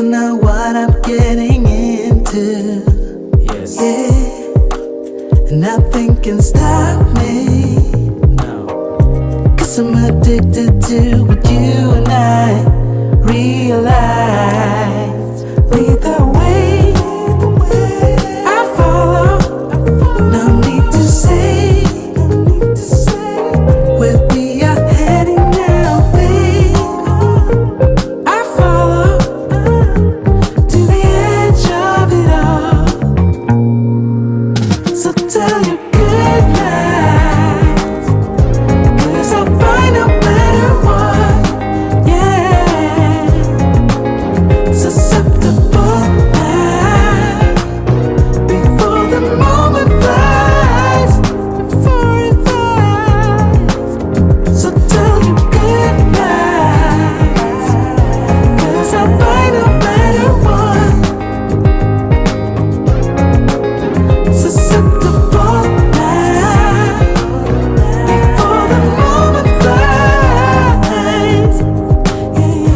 to know what I'm getting into. Yes. Yeah, nothing can stop me. No. 'Cause I'm addicted to what you and I realize. Lead the way, I follow. No need to say where we are heading now, babe. I follow to the edge of it all. So tell your good night, 'cause I'll find no better one. Yeah, susceptible now, before the moment flies, before it flies. So tell your good night, 'cause I'll find a better one. Susceptible now, before the moment flies. Yeah.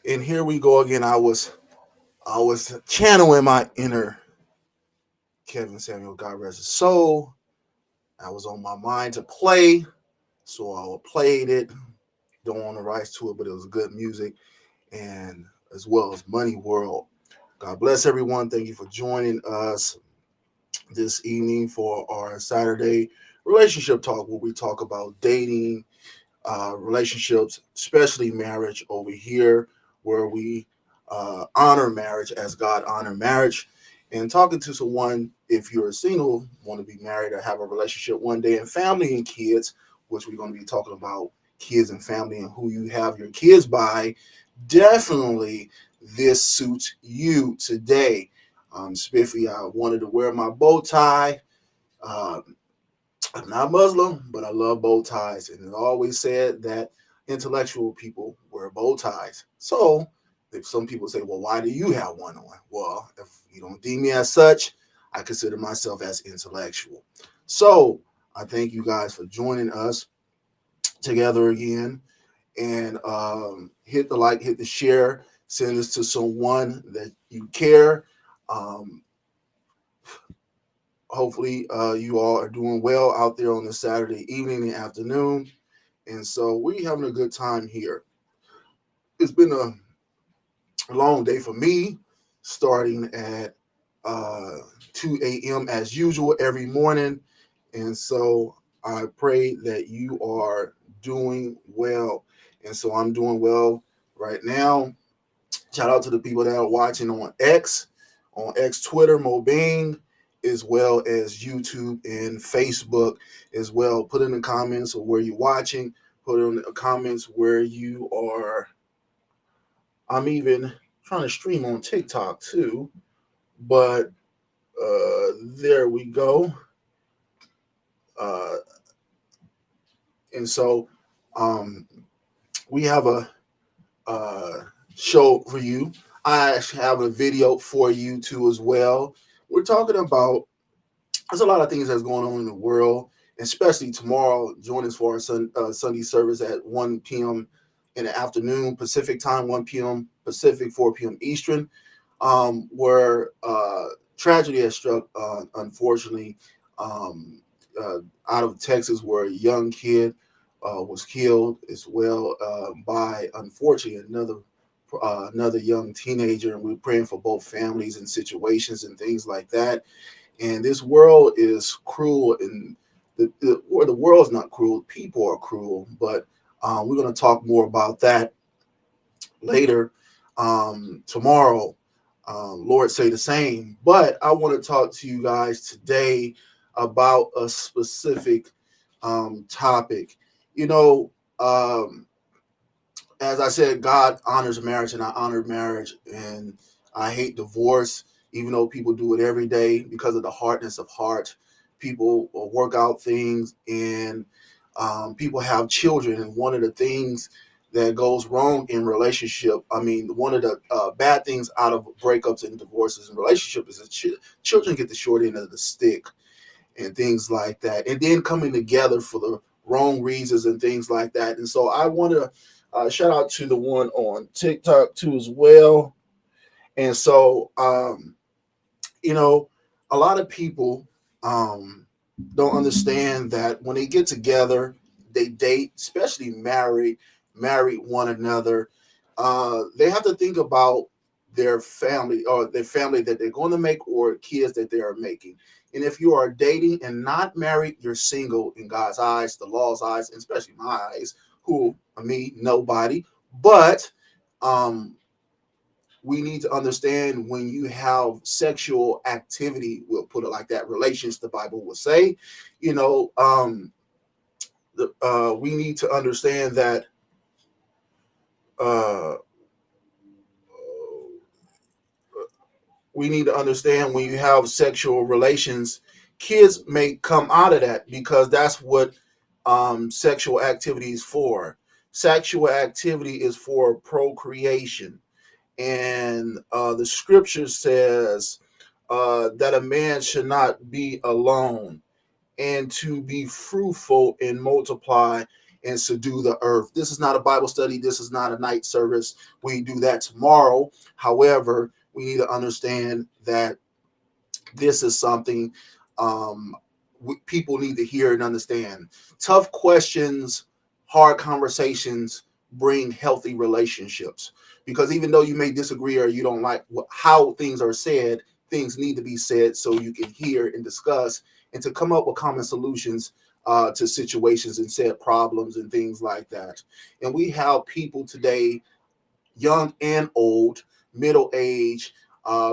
And here we go again. I was channeling my inner Kevin Samuel, God rest his soul. I was on my mind to play, so I played it. Don't own the rights to it, but it was good music, and as well as Money World. God bless everyone. Thank you for joining us this evening for our Saturday relationship talk, where we talk about dating, relationships, especially marriage over here, where we honor marriage as God honored marriage. And talking to someone, if you're single, want to be married or have a relationship one day, and family and kids, which we're going to be talking about kids and family and who you have your kids by, definitely this suits you today. Spiffy, I wanted to wear my bow tie. Um, I'm not Muslim, but I love bow ties. And it always said that intellectual people wear bow ties. So if some people say, well, why do you have one on? Well, if you don't deem me as such, I consider myself as intellectual. So I thank you guys for joining us together again. And hit the like, hit the share, send this to someone that you care. Um, Hopefully, you all are doing well out there on this Saturday evening and afternoon. And so we having a good time here. It's been a long day for me, starting at 2 a.m. as usual every morning. And so I pray that you are doing well. And so I'm doing well right now. Shout out to the people that are watching on X Twitter, Mobing, as well as YouTube and Facebook as well. Put in the comments of where you're watching. Put in the comments where you are. I'm even trying to stream on TikTok too, but there we go. Uh, and so um, we have a show for you. I actually have a video for you too as well. We're talking about there's a lot of things that's going on in the world, especially tomorrow. Join us for our Sunday service at 1 p.m. in the afternoon Pacific time, 1 p.m. Pacific, 4 p.m. Eastern, where tragedy has struck, unfortunately, um, out of Texas, where a young kid was killed as well by, unfortunately, another young teenager. And we're praying for both families and situations and things like that. And this world is cruel, and the world's not cruel. People are cruel, but we're going to talk more about that later tomorrow. Lord say the same. But I want to talk to you guys today about a specific topic. You know, as I said, God honors marriage, and I honor marriage, and I hate divorce, even though people do it every day because of the hardness of heart. People work out things, and people have children, and one of the things that goes wrong in relationship. I mean, one of the bad things out of breakups and divorces in relationship is that children get the short end of the stick and things like that, and then coming together for the wrong reasons and things like that. And so I want to shout out to the one on TikTok too as well. And so you know, a lot of people um, don't understand that when they get together, they date, especially married one another. They have to think about their family or their family that they're going to make or kids that they are making. And if you are dating and not married, you're single in God's eyes, the law's eyes, and especially my eyes. Who, me, nobody. But um, we need to understand when you have sexual activity, we'll put it like that, relations, the Bible will say, you know, we need to understand that uh, we need to understand when you have sexual relations, kids may come out of that because that's what sexual activity is for. Sexual activity is for procreation. And the scripture says that a man should not be alone and to be fruitful and multiply and subdue the earth. This is not a Bible study. This is not a night service. We do that tomorrow. However, we need to understand that this is something people need to hear and understand. Tough questions, hard conversations bring healthy relationships. Because even though you may disagree or you don't like how things are said, things need to be said so you can hear and discuss and to come up with common solutions to situations and said problems and things like that. And we have people today, young and old, middle age,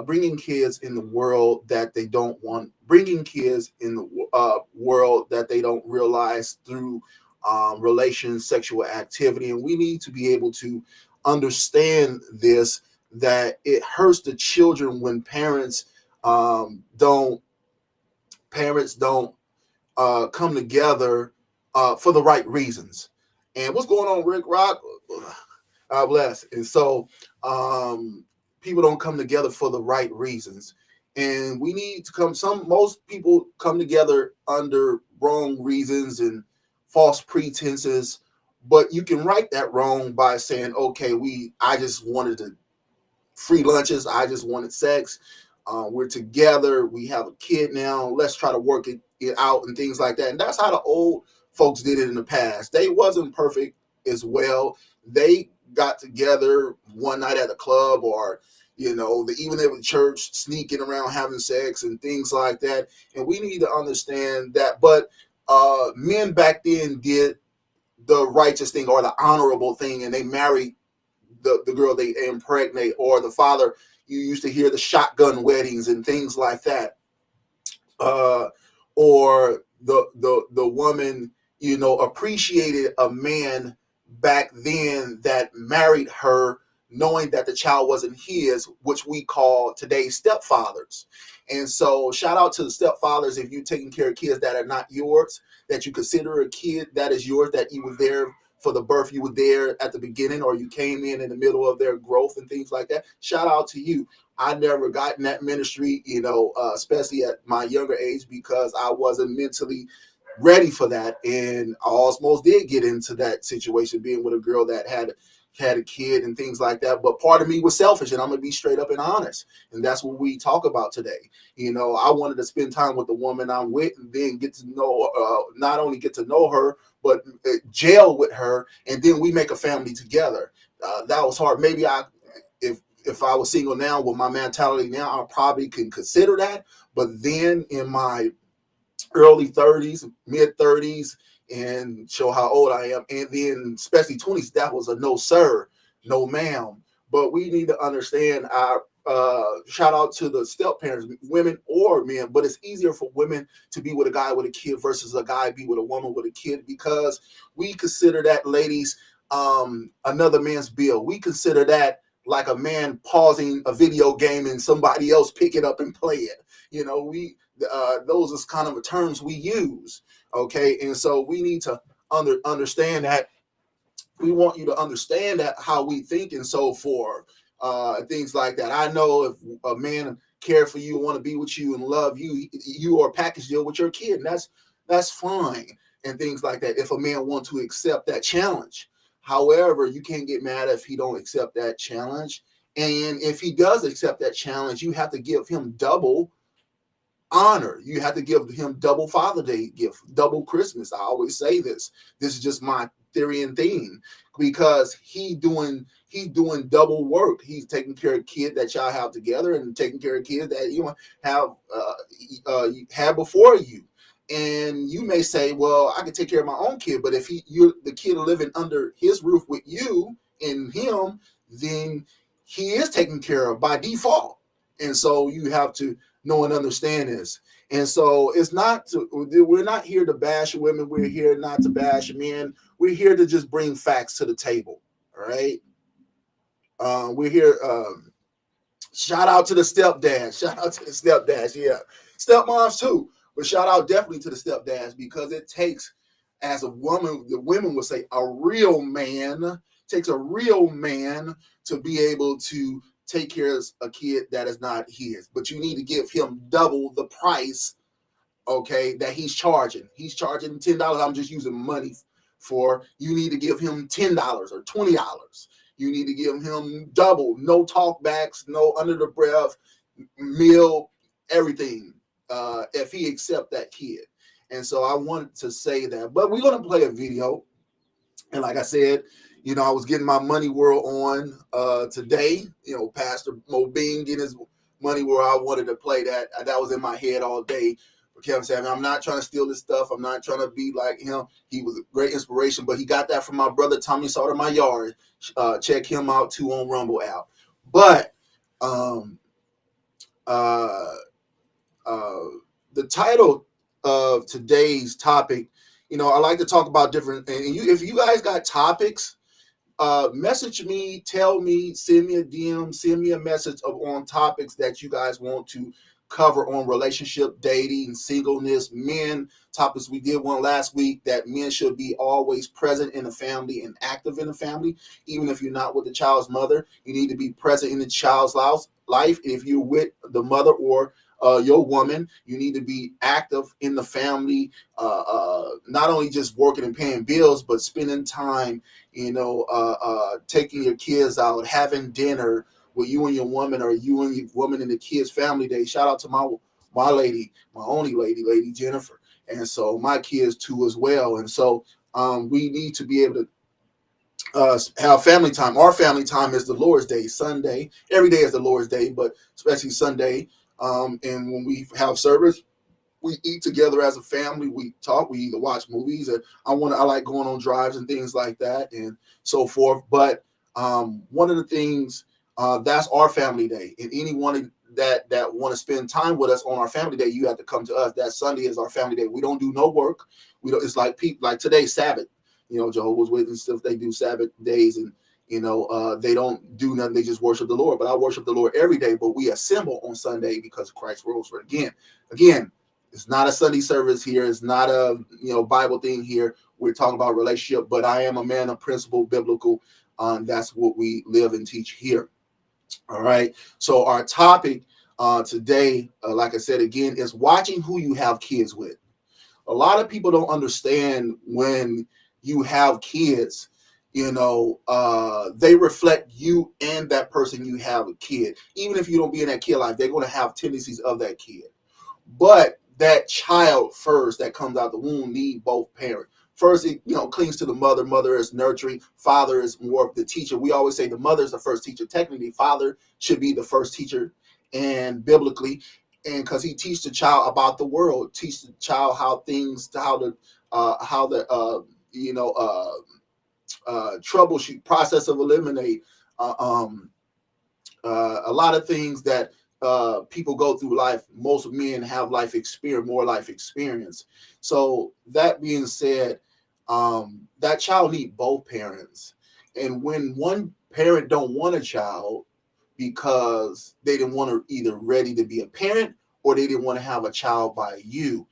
bringing kids in the world that they don't want, bringing kids in the world that they don't realize through relations, sexual activity. And we need to be able to understand this, that it hurts the children when don't parents don't come together for the right reasons. And what's going on, Rick Rock? God bless. And so people don't come together for the right reasons. And we need to most people come together under wrong reasons and false pretenses. But you can right that wrong by saying, okay, I just wanted to free lunches. I just wanted sex. We're together. We have a kid now. Let's try to work it out and things like that. And that's how the old folks did it in the past. They wasn't perfect as well. They got together one night at a club or, even at the church, sneaking around having sex and things like that. And we need to understand that. But men back then did the righteous thing or the honorable thing, and they married the girl they impregnate, or the father. You used to hear the shotgun weddings and things like that, or the woman appreciated a man back then that married her knowing that the child wasn't his, which we call today stepfathers. And so shout out to the stepfathers if you're taking care of kids that are not yours, that you consider a kid that is yours, that you were there for the birth, you were there at the beginning, or you came in the middle of their growth and things like that. Shout out to you. I never got in that ministry, especially at my younger age, because I wasn't mentally ready for that. And I almost did get into that situation, being with a girl that had a kid and things like that. But part of me was selfish, and I'm going to be straight up and honest. And that's what we talk about today. I wanted to spend time with the woman I'm with and then get to know, not only get to know her, but jail with her. And then we make a family together. That was hard. Maybe if I was single now with my mentality now, I probably can consider that. But then in my early 30s, mid 30s, and show how old I am. And then especially 20s, that was a no sir, no ma'am. But we need to understand our shout out to the step parents, women or men, but it's easier for women to be with a guy with a kid versus a guy be with a woman with a kid, because we consider that, ladies, another man's bill. We consider that like a man pausing a video game and somebody else pick it up and play it. Those is kind of the terms we use. Okay. And so we need to understand that we want you to understand that how we think and so forth, things like that. I know if a man care for you, want to be with you and love you, you are a package deal with your kid, and that's fine, and things like that. If a man want to accept that challenge, however, you can't get mad if he don't accept that challenge. And if he does accept that challenge, you have to give him double honor. You have to give him double Father Day gift, double Christmas. I always say this. This is just my theory and theme, because he's doing double work. He's taking care of kids that y'all have together and taking care of kids that you have had before you. And you may say, well, I can take care of my own kid, but if you're the kid living under his roof with you and him, then he is taken care of by default. And so you have to know and understand this. And so we're not here to bash women. We're here not to bash men. We're here to just bring facts to the table. All right. We're here. Shout out to the stepdads. Shout out to the stepdads. Yeah. Stepmoms too. But shout out definitely to the stepdads, because it takes, as a woman, the women would say, a real man. Takes a real man to be able to take care of a kid that is not his. But you need to give him double the price, okay, that he's charging. He's charging $10. I'm just using money for. You need to give him $10 or $20. You need to give him double. No talkbacks, no under the breath meal, everything. If he accept that kid. And so I wanted to say that. But we're gonna play a video. And like I said, I was getting my Money World on today. Pastor Mo Bean getting his Money World. I wanted to play that. That was in my head all day. But Kevin said, I'm not trying to steal this stuff. I'm not trying to be like him. He was a great inspiration, but he got that from my brother Tommy Sauter, my yard. Check him out too on Rumble app. But uh, the title of today's topic, I like to talk about different. And if you guys got topics, message me, tell me, send me a DM, send me a message on topics that you guys want to cover on relationship, dating, singleness, men topics. We did one last week that men should be always present in the family and active in the family. Even if you're not with the child's mother, you need to be present in the child's life. If you're with the mother or your woman, you need to be active in the family, not only just working and paying bills, but spending time, taking your kids out, having dinner with you and your woman, or you and your woman and the kids family day. Shout out to my lady, my only lady Jennifer, and so my kids too as well. And so we need to be able to have family time. Our family time is the Lord's Day, Sunday. Every day is the Lord's Day, but especially Sunday. And when we have service, we eat together as a family. We talk. We either watch movies, and I like going on drives and things like that, and so forth. But one of the things that's our family day, and anyone that want to spend time with us on our family day, you have to come to us. That Sunday is our family day. We don't do no work. We don't. It's like today, Sabbath. Jehovah's Witnesses stuff. They do Sabbath days, and they don't do nothing. They just worship the Lord. But I worship the Lord every day. But we assemble on Sunday because Christ rose for again. It's not a Sunday service here. It's not a Bible thing here. We're talking about relationship. But I am a man of principle, biblical. That's what we live and teach here. All right. So our topic today, like I said again, is watching who you have kids with. A lot of people don't understand when you have kids, they reflect you and that person you have a kid. Even if you don't be in that kid life, they're going to have tendencies of that kid. But that child first that comes out the womb need both parents. First, it clings to the mother. Mother is nurturing. Father is more of the teacher. We always say the mother is the first teacher. Technically, father should be the first teacher, and biblically, and because he teaches the child about the world, teach the child how the troubleshoot, process of eliminate, a lot of things that people go through life. Most men have more life experience. So that being said, that child need both parents. And when one parent don't want a child because they didn't want to either ready to be a parent or they didn't want to have a child by you,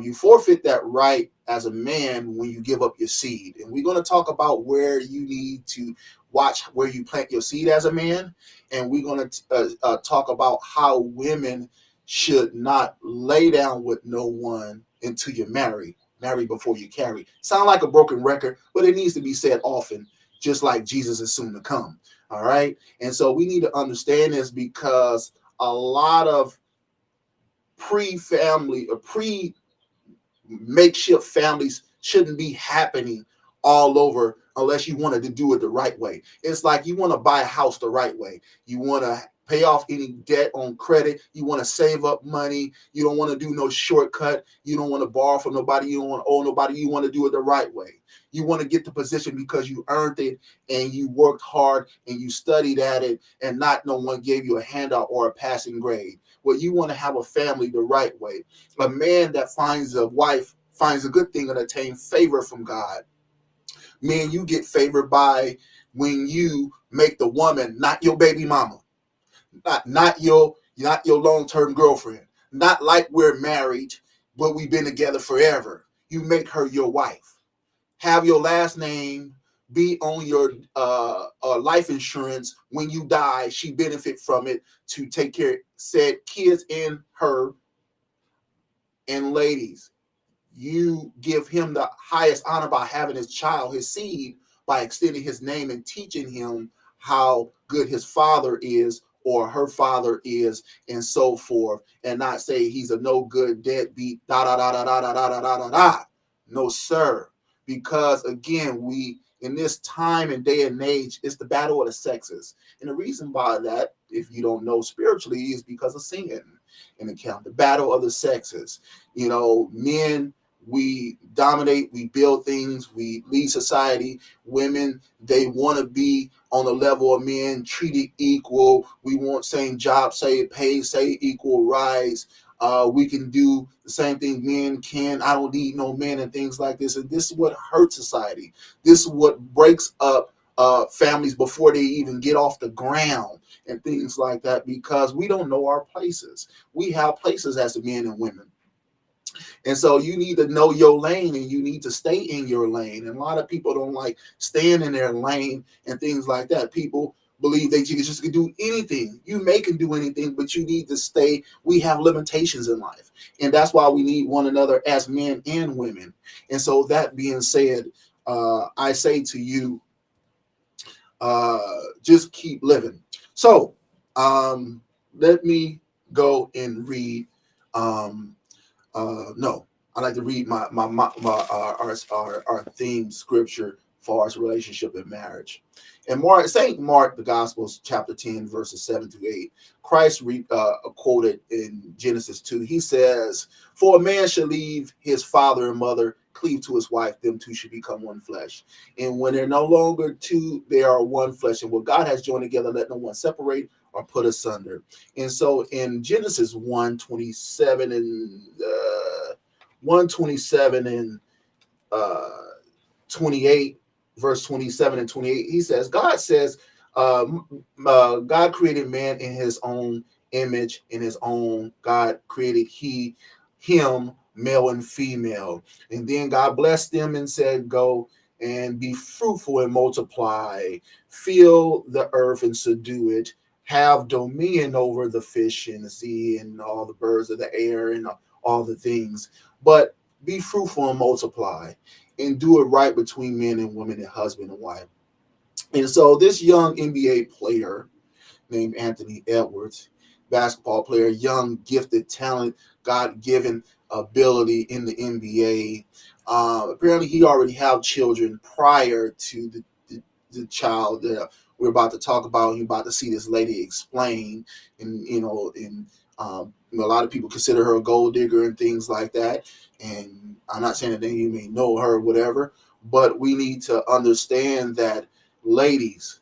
You forfeit that right as a man when you give up your seed. And we're going to talk about where you need to watch where you plant your seed as a man. And we're going to talk about how women should not lay down with no one until you're married. Marry before you carry. Sound like a broken record, but it needs to be said often, just like Jesus is soon to come. All right. And so we need to understand this because a lot of pre-family or pre makeshift families shouldn't be happening all over unless you wanted to do it the right way. It's like you want to buy a house the right way. You want to pay off any debt on credit. You want to save up money. You don't want to do no shortcut. You don't want to borrow from nobody. You don't want to owe nobody. You want to do it the right way. You want to get the position because you earned it and you worked hard and you studied at it and not no one gave you a handout or a passing grade. Well, you want to have a family the right way. A man that finds a wife finds a good thing and attain favor from God. Man, you get favored by when you make the woman not your baby mama, not your long-term girlfriend, not like we're married, but we've been together forever. You make her your wife. Have your last name be on your life insurance. When you die, she benefit from it to take care of said kids and her. And ladies, you give him the highest honor by having his child, his seed, by extending his name and teaching him how good his father is or her father is, and so forth, and not say he's a no good deadbeat, da da da da da da da da da da da. No, sir. Because again, we in this time and day and age, it's the battle of the sexes. And the reason why that, if you don't know spiritually, is because of sin in account. The battle of the sexes. Men, we dominate, we build things, we lead society. Women, they want to be on the level of men, treated equal. We want same job, same pay, same equal rights. We can do the same thing men can. I don't need no men and things like this. And this is what hurts society. This is what breaks up families before they even get off the ground and things like that, because we don't know our places. We have places as men and women. And so you need to know your lane and you need to stay in your lane. And a lot of people don't like staying in their lane and things like that. People believe they just can do anything. You can do anything, but you need to stay. We have limitations in life. And that's why we need one another as men and women. And so that being said, I say to you, just keep living. So let me go and read. No, I like to read our theme scripture for our relationship and marriage. And Saint Mark, the Gospels, chapter 10, verses 7 to 8, Christ quoted in Genesis 2. He says, "For a man shall leave his father and mother, cleave to his wife, them two should become one flesh. And when they're no longer two, they are one flesh. And what God has joined together, let no one separate or put asunder." And so in Genesis 1:27 and 127 and uh, 28, verse 27 and 28, he says, God says, God created man in his own image, in his own. God created him, male and female. And then God blessed them and said, go and be fruitful and multiply, fill the earth and subdue it, have dominion over the fish in the sea and all the birds of the air and all the things. But be fruitful and multiply and do it right between men and women and husband and wife. And so this young NBA player named Anthony Edwards, basketball player, young, gifted, talent, God-given ability in the NBA. Apparently, he already had children prior to the child that we're about to talk about. You're about to see this lady explain, and a lot of people consider her a gold digger and things like that. And I'm not saying that you may know her or whatever, but we need to understand that, ladies,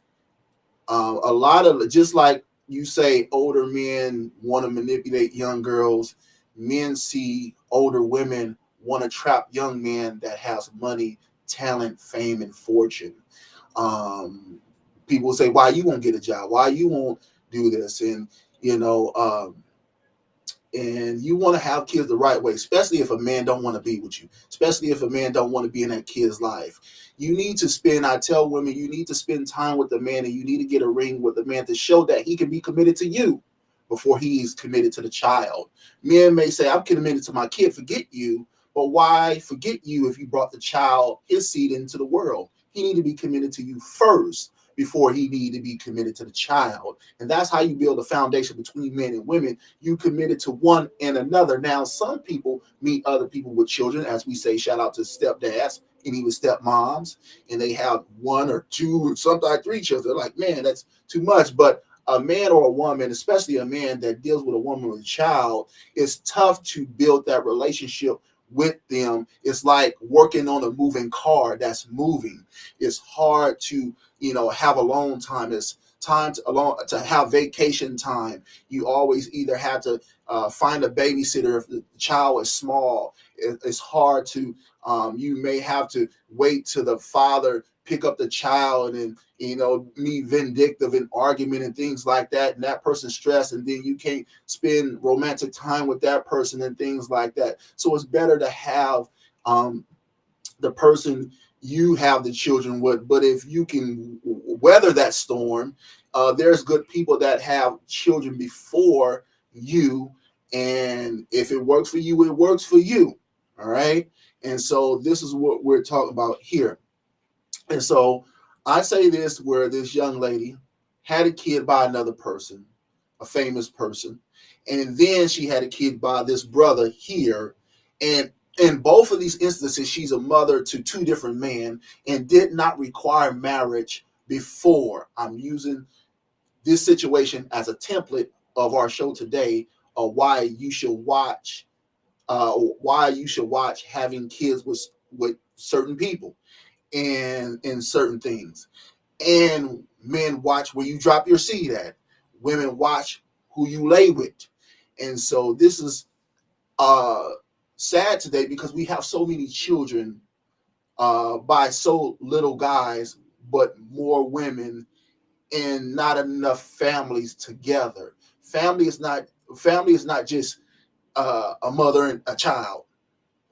a lot of, just like you say, older men want to manipulate young girls. Men see older women want to trap young men that has money, talent, fame, and fortune. People say, "Why you won't get a job? Why you won't do this?" And you know, And you want to have kids the right way, especially if a man don't want to be with you, especially if a man don't want to be in that kid's life. You need to spend, I tell women, you need to spend time with the man, and you need to get a ring with the man to show that he can be committed to you before he's committed to the child. Men may say, I'm committed to my kid, forget you. But why forget you if you brought the child, his seed, into the world? He need to be committed to you first before he need to be committed to the child. And that's how you build a foundation between men and women. You committed to one and another. Now, some people meet other people with children, as we say, shout out to stepdads and even stepmoms, and they have one or two or sometimes three children. They're like, man, that's too much. But a man or a woman, especially a man that deals with a woman with a child, it's tough to build that relationship with them. It's like working on a moving car that's moving. It's hard to, have alone time. It's time to have vacation time. You always either have to find a babysitter if the child is small. It's hard to, you may have to wait till the father pick up the child, and be vindictive in argument and things like that, and that person's stressed, and then you can't spend romantic time with that person and things like that. So it's better to have the person you have the children with. But if you can weather that storm, there's good people that have children before you, and if it works for you, it works for you. All right. And so this is what we're talking about here. And so I say this, where this young lady had a kid by another person, a famous person, and then she had a kid by this brother here. And in both of these instances, she's a mother to two different men and did not require marriage before. I'm using this situation as a template of our show today, of why you should watch having kids with certain people and in certain things. And men, watch where you drop your seed at. Women, watch who you lay with. And so this is sad today, because we have so many children by so little guys, but more women, and not enough families together. Family is not just a mother and a child,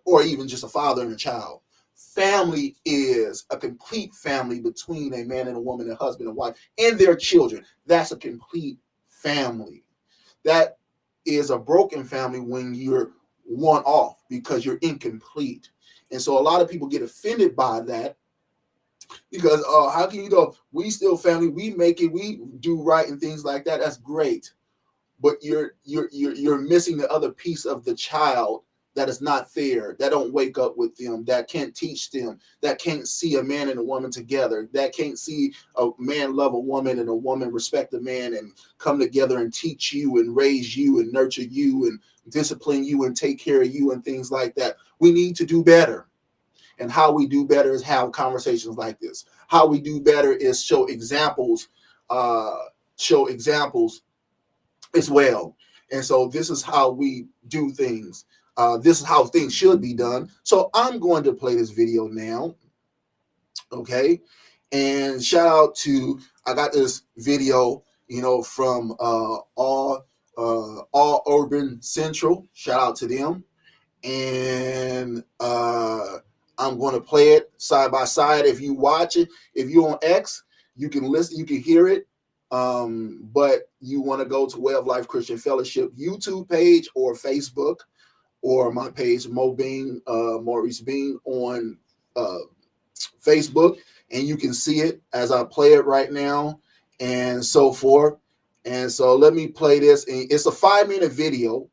or even just a father and a child. Family is a complete family between a man and a woman, a husband and wife, and their children. That's a complete family. That is a broken family when you're one off, because you're incomplete. And so a lot of people get offended by that, because how can we still family, we make it, we do right and things like that. That's great, but you're missing the other piece of the child that is not there, that don't wake up with them, that can't teach them, that can't see a man and a woman together, that can't see a man love a woman and a woman respect a man and come together and teach you and raise you and nurture you and discipline you and take care of you and things like that. We need to do better. And how we do better is have conversations like this. How we do better is show examples as well. And so this is how we do things. This is how things should be done. So I'm going to play this video now. Okay. And shout out to, I got this video, from All Urban Central. Shout out to them. And I'm going to play it side by side. If you watch it, if you're on X, you can listen, you can hear it. But you want to go to Way of Life Christian Fellowship YouTube page or Facebook, or my page, Maurice Bing on Facebook, and you can see it as I play it right now, and so forth. And so let me play this. And it's a 5-minute video,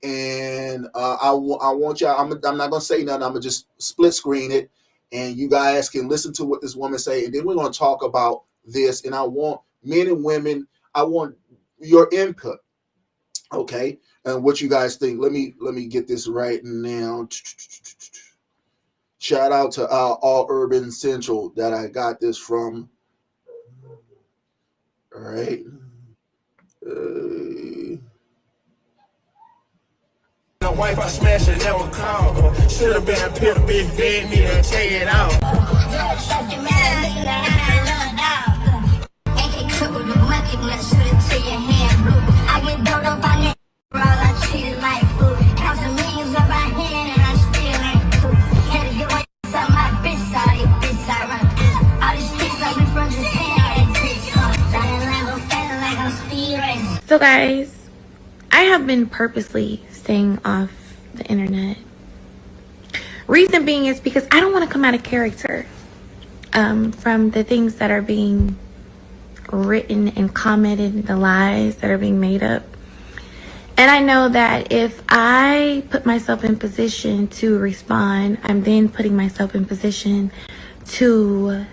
and I want y'all. I'm not gonna say nothing. I'm gonna just split screen it, and you guys can listen to what this woman say, and then we're gonna talk about this. And I want men and women. I want your input. Okay, and what you guys think. Let me get this right now. Shout out to All Urban Central that I got this from. All right. The wife I smashed and never called. Should have been a pimp, bitch, beg me to take it out. I get dope up on it, bro, I treat it like So guys, I have been purposely staying off the internet. Reason being is because I don't want to come out of character from the things that are being written and commented, the lies that are being made up. And I know that if I put myself in position to respond, I'm then putting myself in position to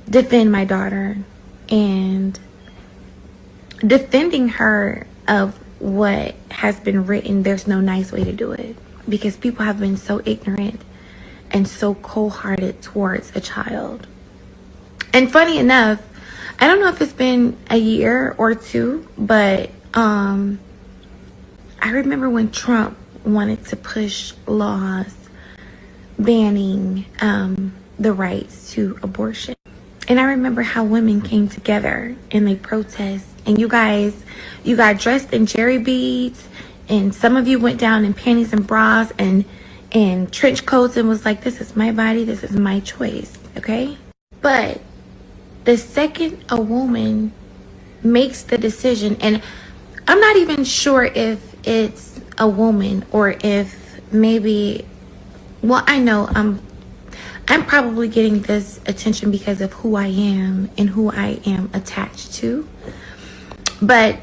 defend my daughter and defending her of what has been written. There's no nice way to do it because people have been so ignorant and so cold-hearted towards a child. And funny enough, I don't know if it's been a year or two, but I remember when Trump wanted to push laws banning the rights to abortion. And I remember how women came together and they protest. And you guys, you got dressed in jerry beads. And some of you went down in panties and bras and trench coats and was like, this is my body, this is my choice, okay? But the second a woman makes the decision, and I'm not even sure if it's a woman or if maybe, well, I know I'm probably getting this attention because of who I am and who I am attached to. But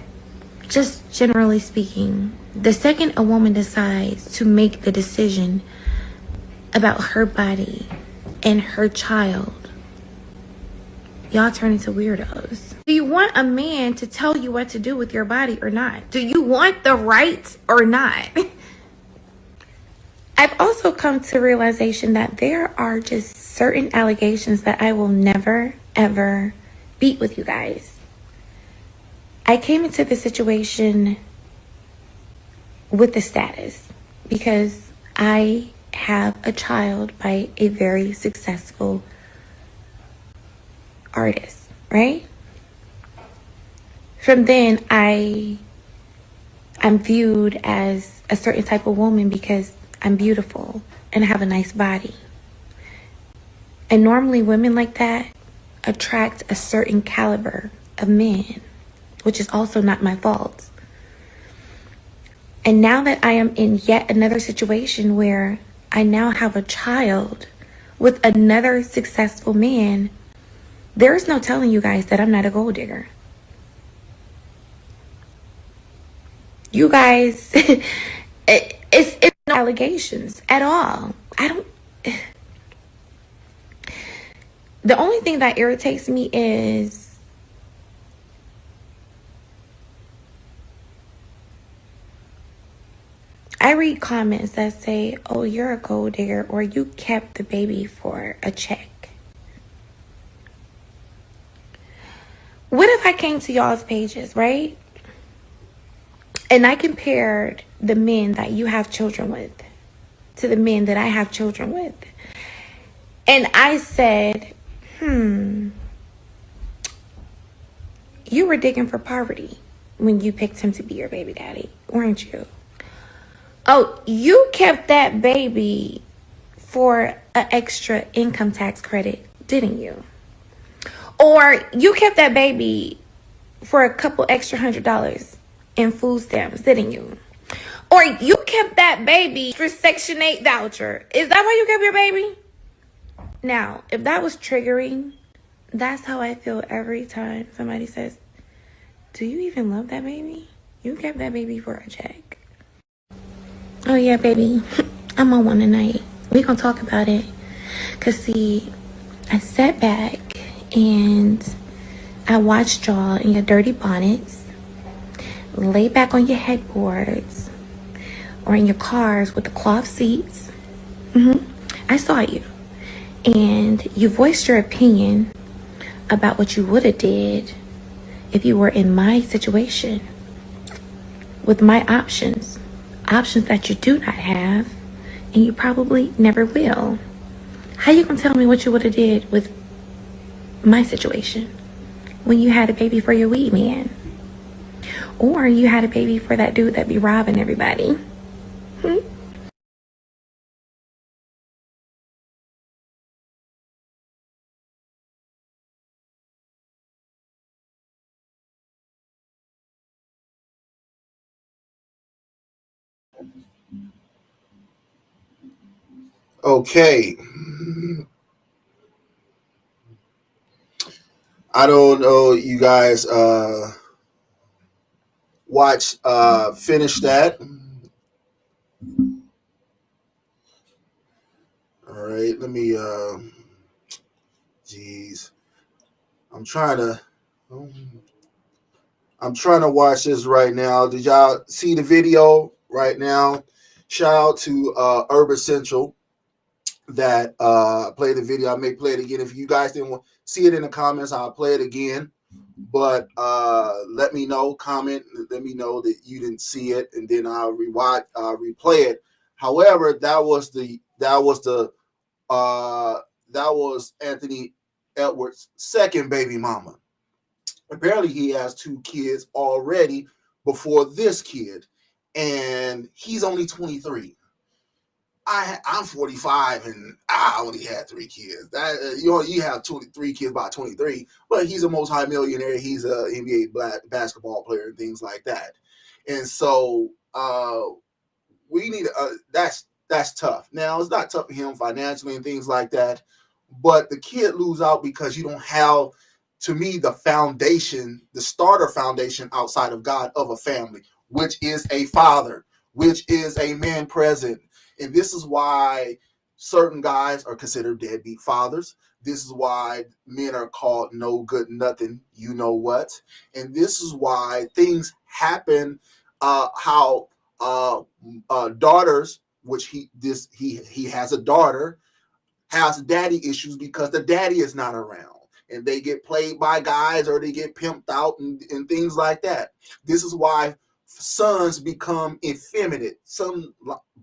just generally speaking, the second a woman decides to make the decision about her body and her child, y'all turn into weirdos. Do you want a man to tell you what to do with your body or not? Do you want the right or not? I've also come to realization that there are just certain allegations that I will never, ever beat with you guys. I came into this situation with the status because I have a child by a very successful artist, right? From then, I'm viewed as a certain type of woman because I'm beautiful and I have a nice body. And normally women like that attract a certain caliber of men, which is also not my fault. And now that I am in yet another situation where I now have a child with another successful man, there's no telling you guys that I'm not a gold digger. You guys, it's no allegations at all. The only thing that irritates me is I read comments that say, oh, you're a gold digger, or you kept the baby for a check. What if I came to y'all's pages, right? And I compared the men that you have children with to the men that I have children with. And I said, you were digging for poverty when you picked him to be your baby daddy, weren't you? Oh, you kept that baby for an extra income tax credit, didn't you? Or you kept that baby for a couple extra $100 in food stamps, didn't you? Or you kept that baby for Section 8 voucher. Is that why you kept your baby? Now, if that was triggering, that's how I feel every time somebody says, do you even love that baby? You kept that baby for a check. Oh yeah, baby, I'm on one tonight. We gonna talk about it. Cause see, I sat back and I watched y'all in your dirty bonnets, lay back on your headboards or in your cars with the cloth seats. I saw you. And you voiced your opinion about what you would have did if you were in my situation with my options that you do not have and you probably never will. How you gonna tell me what you would have did with my situation when you had a baby for your weed man, or you had a baby for that dude that be robbing everybody? Okay. I don't know you guys watch finish that. All right, let me jeez. I'm trying to I'm trying to watch this right now. Did y'all see the video right now? Shout out to Urban Central that played the video. I may play it again. If you guys didn't see it in the comments, I'll play it again. But let me know, comment, let me know that you didn't see it, and then I'll replay it. However, uh, that was Anthony Edwards' second baby mama. Apparently, he has two kids already before this kid, and he's only 23. I'm 45 and I only had three kids. That you have 23 kids by 23, but he's a multi-millionaire. He's an NBA basketball player and things like that. And so we need that's tough. Now it's not tough for him financially and things like that, but the kid lose out because you don't have, to me, the foundation, the starter foundation outside of God of a family, which is a father, which is a man present. And this is why certain guys are considered deadbeat fathers. This is why men are called no good nothing, you know what. And this is why things happen, how daughters, which he has a daughter, has daddy issues because the daddy is not around. And they get played by guys or they get pimped out and things like that. This is why sons become effeminate, some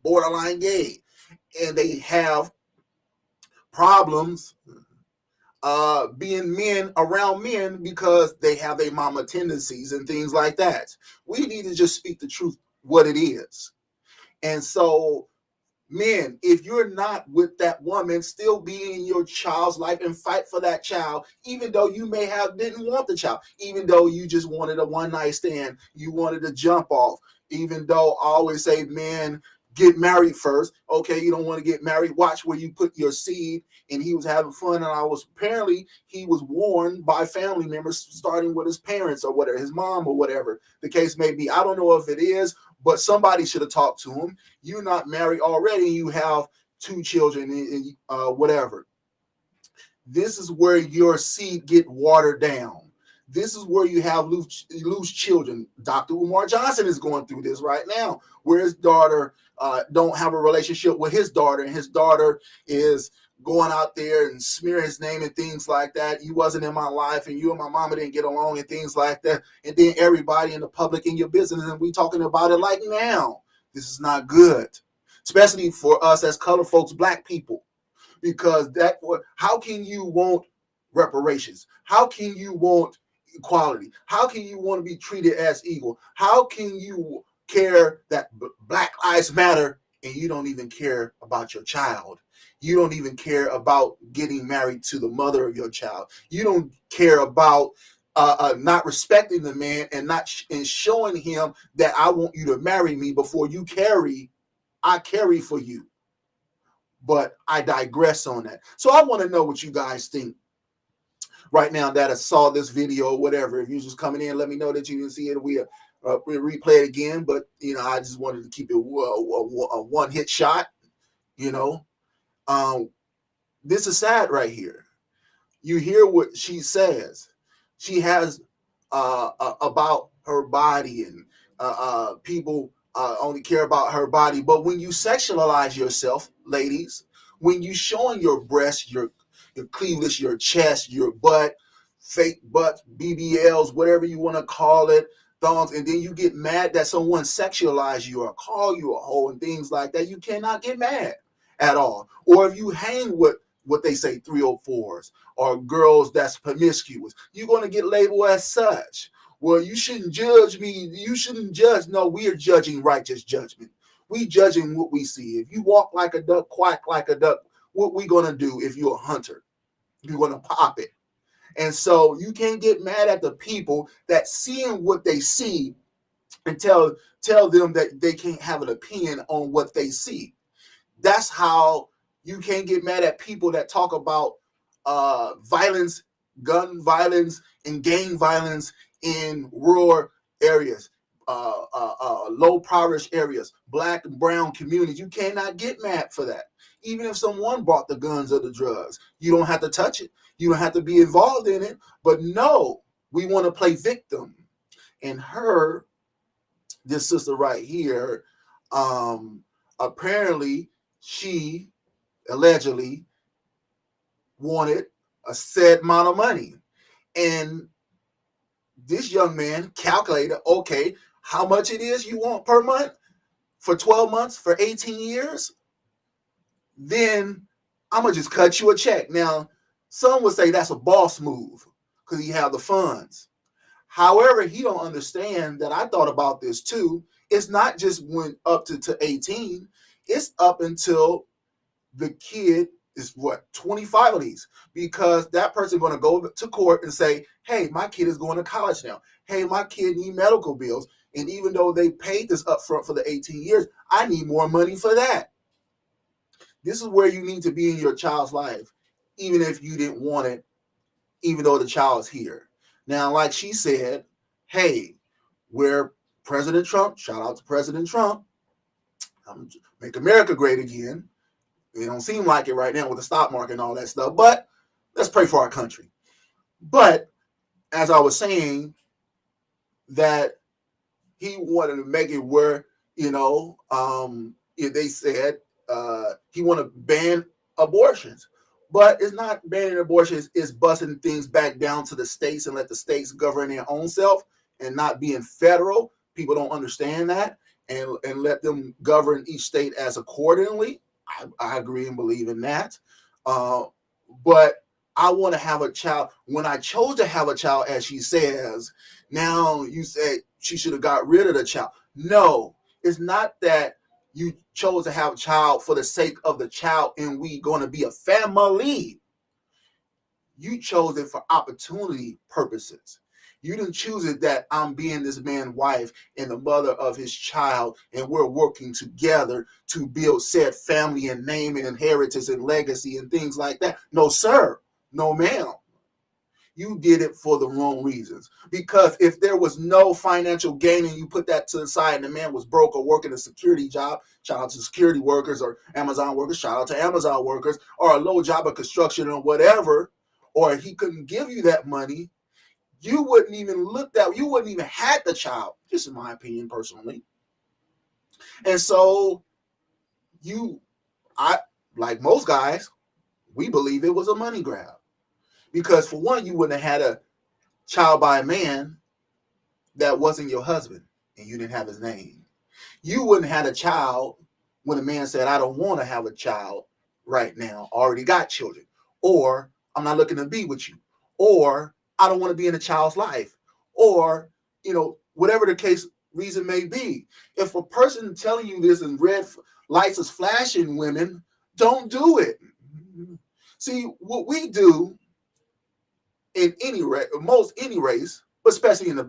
borderline gay, and they have problems being men around men because they have a mama tendencies and things like that. We need to just speak the truth, what it is. And so, men, if you're not with that woman, still be in your child's life and fight for that child, even though you may have didn't want the child, even though you just wanted a one night stand, you wanted to jump off, even though I always say, man, get married first. Okay, you don't want to get married. Watch where you put your seed. And he was having fun, and apparently he was warned by family members, starting with his parents or whatever, his mom or whatever the case may be. I don't know if it is, but somebody should have talked to him. You're not married already. You have two children and whatever. This is where your seed get watered down. This is where you have loose children. Dr. Umar Johnson is going through this right now, where his daughter don't have a relationship with his daughter, and his daughter is going out there and smear his name and things like that. You wasn't in my life, and you and my mama didn't get along and things like that. And then everybody in the public in your business, and we talking about it like now. This is not good, especially for us as colored folks, black people, because how can you want reparations? How can you want equality? How can you want to be treated as equal? How can you care that Black Lives Matter and you don't even care about your child? You don't even care about getting married to the mother of your child. You don't care about not respecting the man and and showing him that I want you to marry me before you I carry for you. But I digress on that. So I want to know what you guys think right now that I saw this video or whatever. If you're just coming in, let me know that you didn't see it. We'll replay it again. But, I just wanted to keep it a one-hit shot, you know. This is sad right here. You hear what she says. She has about her body, and people only care about her body. But when you sexualize yourself, ladies, when you showing your breasts, your cleavage, your chest, your butt, fake butts, BBLs, whatever you want to call it, thongs, and then you get mad that someone sexualize you or call you a hoe and things like that, you cannot get mad at all. Or if you hang with what they say 304s or girls that's promiscuous, you're going to get labeled as such. Well, you shouldn't judge me. You shouldn't judge. No, we are judging righteous judgment. We judging what we see. If you walk like a duck, quack like a duck, what we going to do if you're a hunter? You're going to pop it. And so you can't get mad at the people that seeing what they see and tell them that they can't have an opinion on what they see. That's how You can't get mad at people that talk about violence, gun violence, and gang violence in rural areas, low poverty areas, black and brown communities. You cannot get mad for that. Even if someone brought the guns or the drugs, you don't have to touch it. You don't have to be involved in it. But no, we want to play victim. And this sister right here, apparently she allegedly wanted a set amount of money. And this young man calculated, okay, how much it is you want per month for 12 months, for 18 years? Then I'm going to just cut you a check. Now, some would say that's a boss move because he have the funds. However, he don't understand that I thought about this too. It's not just went up to 18. It's up until the kid is 25 of these, because that person going to go to court and say, hey, my kid is going to college now. Hey, my kid need medical bills. And even though they paid this up front for the 18 years, I need more money for that. This is where you need to be in your child's life, even if you didn't want it, even though the child's here. Now, like she said, hey, we're President Trump, shout out to President Trump, make America great again. It don't seem like it right now with the stock market and all that stuff, but let's pray for our country. But as I was saying, that he wanted to make it where, they said he want to ban abortions. But it's not banning abortions, it's busting things back down to the states and let the states govern their own self and not being federal. People don't understand that, and let them govern each state as accordingly. I agree and believe in that. But I want to have a child. When I chose to have a child, as she says, now you say she should have got rid of the child. No, it's not that you chose to have a child for the sake of the child and we going to be a family. You chose it for opportunity purposes. You didn't choose it that I'm being this man's wife and the mother of his child, and we're working together to build said family and name and inheritance and legacy and things like that. No, sir. No, ma'am. You did it for the wrong reasons. Because if there was no financial gain and you put that to the side and the man was broke or working a security job, shout out to security workers or Amazon workers, shout out to Amazon workers, or a low job of construction or whatever, or he couldn't give you that money, you wouldn't even you wouldn't even had the child, just in my opinion personally. And so like most guys, we believe it was a money grab. Because for one, you wouldn't have had a child by a man that wasn't your husband and you didn't have his name. You wouldn't have had a child when a man said, I don't want to have a child right now, already got children, or I'm not looking to be with you, or I don't want to be in a child's life, or, whatever the case reason may be. If a person telling you this and red lights is flashing, women, don't do it. See, what we do in any race, but especially in the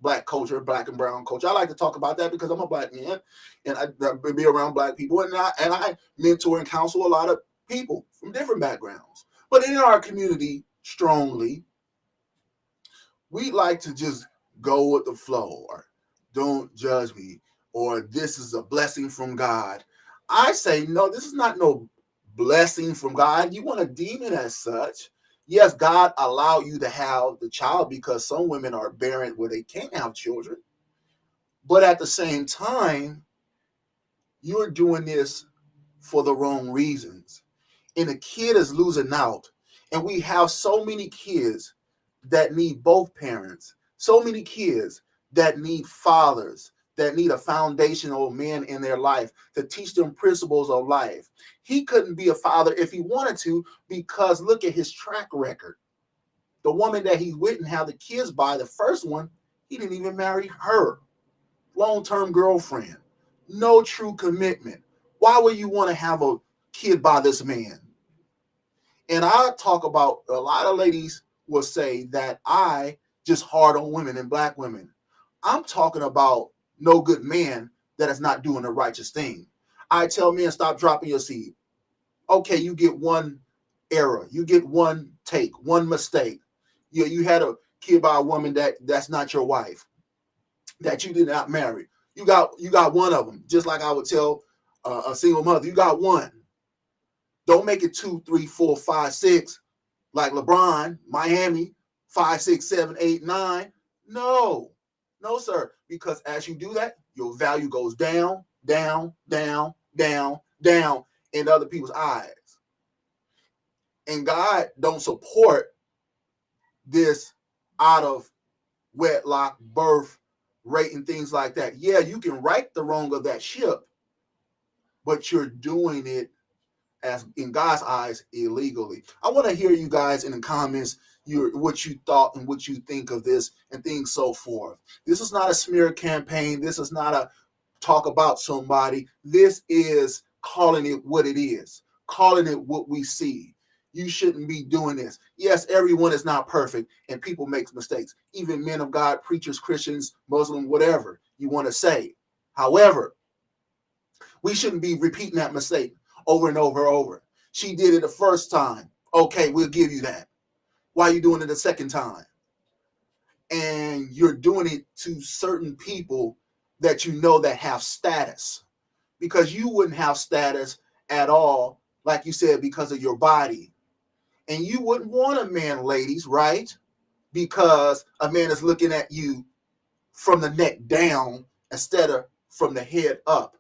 black culture, black and brown culture. I like to talk about that because I'm a black man and I be around black people, and I mentor and counsel a lot of people from different backgrounds. But in our community, strongly, we like to just go with the flow, or don't judge me, or this is a blessing from God. I say, no, this is not no blessing from God. You want to deem it as such. Yes, God allowed you to have the child because some women are barren where they can't have children. But at the same time, you're doing this for the wrong reasons. And the kid is losing out. And we have so many kids that need both parents, so many kids that need fathers, that need a foundational man in their life to teach them principles of life. He couldn't be a father if he wanted to, because look at his track record. The woman that he's with and have the kids by, the first one, he didn't even marry her. Long-term girlfriend. No true commitment. Why would you want to have a kid by this man? And I talk about, a lot of ladies will say that I just hard on women and black women. I'm talking about no good man that is not doing the righteous thing. I tell men, stop dropping your seed. Okay, you get one error, you get one take, one mistake. You had a kid by a woman that's not your wife, that you did not marry. You got one of them. Just like I would tell a single mother, you got one. Don't make it 2, 3, 4, 5, 6 like LeBron, Miami, 5, 6, 7, 8, 9. No, no, sir. Because as you do that, your value goes down, down, down, down, down in other people's eyes. And God don't support this out of wedlock birth rate and things like that. Yeah, you can right the wrong of that ship, but you're doing it as in God's eyes illegally. I want to hear you guys in the comments what you thought and what you think of this and things so forth. This is not a smear campaign. This is not a talk about somebody. This is calling it what it is, calling it what we see. You shouldn't be doing this. Yes, everyone is not perfect and people make mistakes. Even men of God, preachers, Christians, Muslim, whatever you want to say. However, we shouldn't be repeating that mistake over and over and over. She did it the first time. Okay, we'll give you that. Why are you doing it the second time? And you're doing it to certain people that you know that have status. Because you wouldn't have status at all, like you said, because of your body. And you wouldn't want a man, ladies, right? Because a man is looking at you from the neck down instead of from the head up.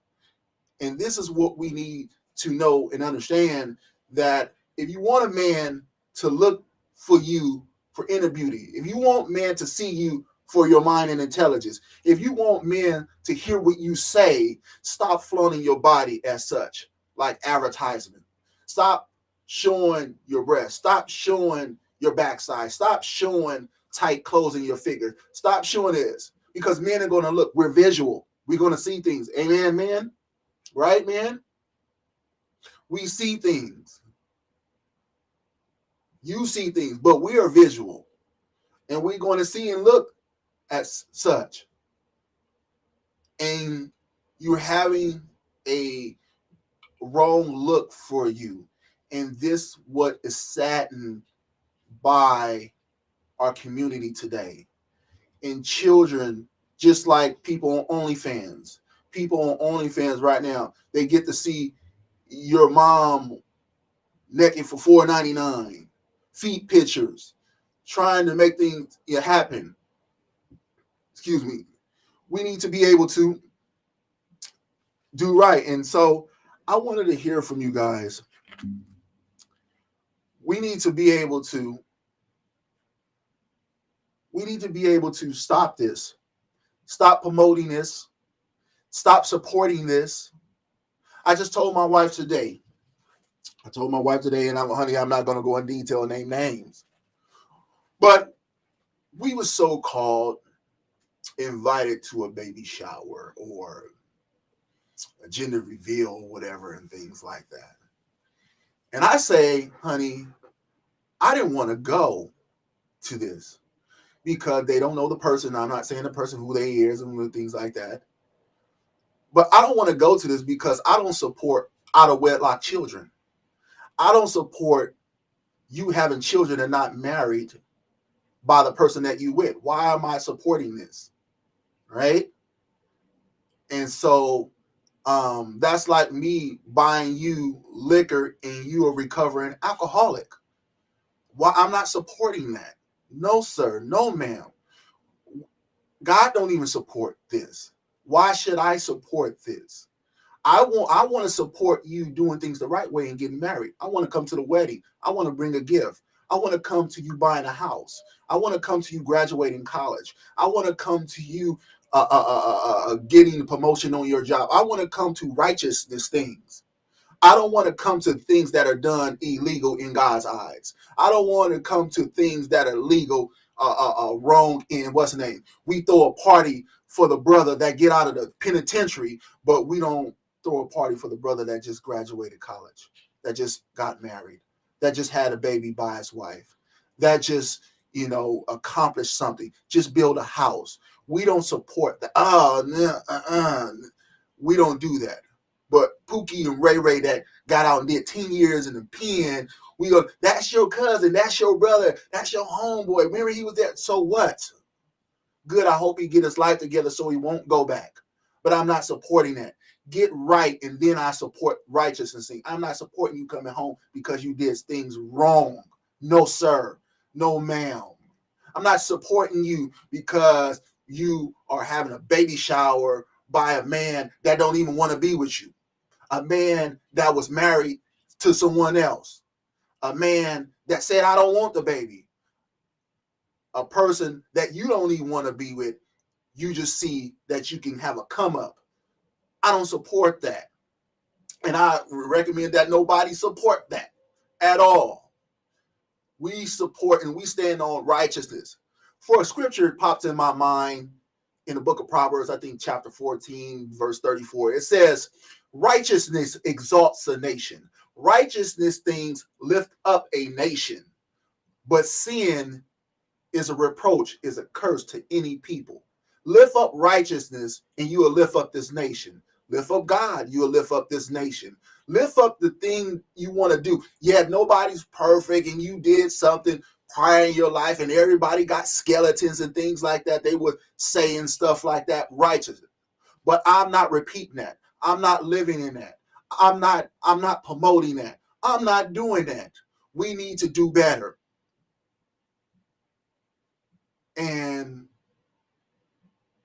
And this is what we need to know and understand, that if you want a man to look for you for inner beauty, if you want men to see you for your mind and intelligence, if you want men to hear what you say, stop flaunting your body as such, like advertisement. Stop showing your breast. Stop showing your backside. Stop showing tight clothes in your figure. Stop showing this, because men are going to look. We're visual. We're going to see things. Amen, man? Right, man? We see things. You see things, but we are visual. And we're going to see and look as such. And you're having a wrong look for you. And this what is saddened by our community today. And children, just like people on OnlyFans. People on OnlyFans right now, they get to see your mom naked for $4.99, feet pictures, trying to make things happen. Excuse me. We need to be able to do right. And so I wanted to hear from you guys. We need to be able to stop this. Stop promoting this. Stop supporting this. I just told my wife today. And I'm not going to go in detail and name names. But we were so-called invited to a baby shower or a gender reveal or whatever and things like that. And I say, honey, I didn't want to go to this because they don't know the person. I'm not saying the person who they is and things like that. But I don't want to go to this because I don't support out of wedlock children. I don't support you having children and not married by the person that you with. Why am I supporting this? Right? And so that's like me buying you liquor and you a recovering alcoholic. Why? I'm not supporting that. No, sir. No, ma'am. God don't even support this. Why should I support this? I want to support you doing things the right way and getting married. I want to come to the wedding. I want to bring a gift. I want to come to you buying a house. I want to come to you graduating college. I want to come to you getting the promotion on your job. I want to come to righteousness things. I don't want to come to things that are done illegal in God's eyes. I don't want to come to things that are legal, wrong in what's the name. We throw a party for the brother that get out of the penitentiary, but we don't throw a party for the brother that just graduated college, that just got married, that just had a baby by his wife, that just, accomplished something, just build a house. We don't support that. We don't do that. But Pookie and Ray Ray that got out and did 10 years in the pen, we go, that's your cousin, that's your brother, that's your homeboy. Remember he was there. So what? Good, I hope he get his life together so he won't go back. But I'm not supporting that. Get right, and then I support righteousness. I'm not supporting you coming home because you did things wrong. No, sir. No, ma'am. I'm not supporting you because you are having a baby shower by a man that don't even want to be with you. A man that was married to someone else. A man that said, I don't want the baby. A person that you don't even want to be with. You just see that you can have a come up. I don't support that. And I recommend that nobody support that at all. We support and we stand on righteousness. For a scripture pops in my mind in the book of Proverbs, I think chapter 14, verse 34. It says, righteousness exalts a nation. Righteousness things lift up a nation. But sin is a reproach, is a curse to any people. Lift up righteousness and you will lift up this nation. Lift up God, you will lift up this nation. Lift up the thing you want to do. Yeah, nobody's perfect and you did something prior in your life and everybody got skeletons and things like that. They were saying stuff like that, righteousness. But I'm not repeating that. I'm not living in that. I'm not promoting that. I'm not doing that. We need to do better. And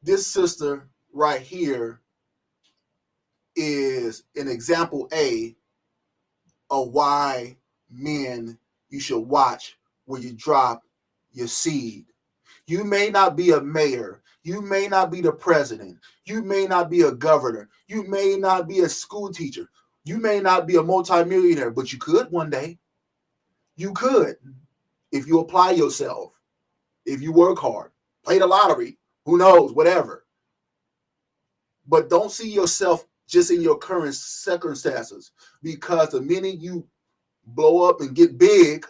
this sister right here is an example A of why men, you should watch where you drop your seed. You may not be a mayor. You may not be the president. You may not be a governor. You may not be a school teacher. You may not be a multimillionaire, but you could one day. You could if you apply yourself, if you work hard, play the lottery, who knows, whatever. But don't see yourself just in your current circumstances, because the minute you blow up and get big,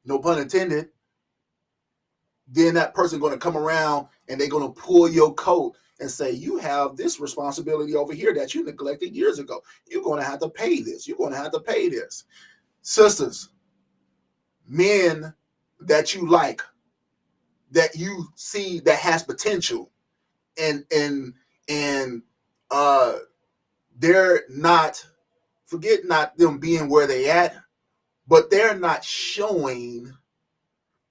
no pun intended, then that person going to come around and they're going to pull your coat and say, you have this responsibility over here that you neglected years ago. You're going to have to pay this. You're going to have to pay this. Sisters, men that you like, that you see that has potential, and they're not, forget not them being where they at, but they're not showing,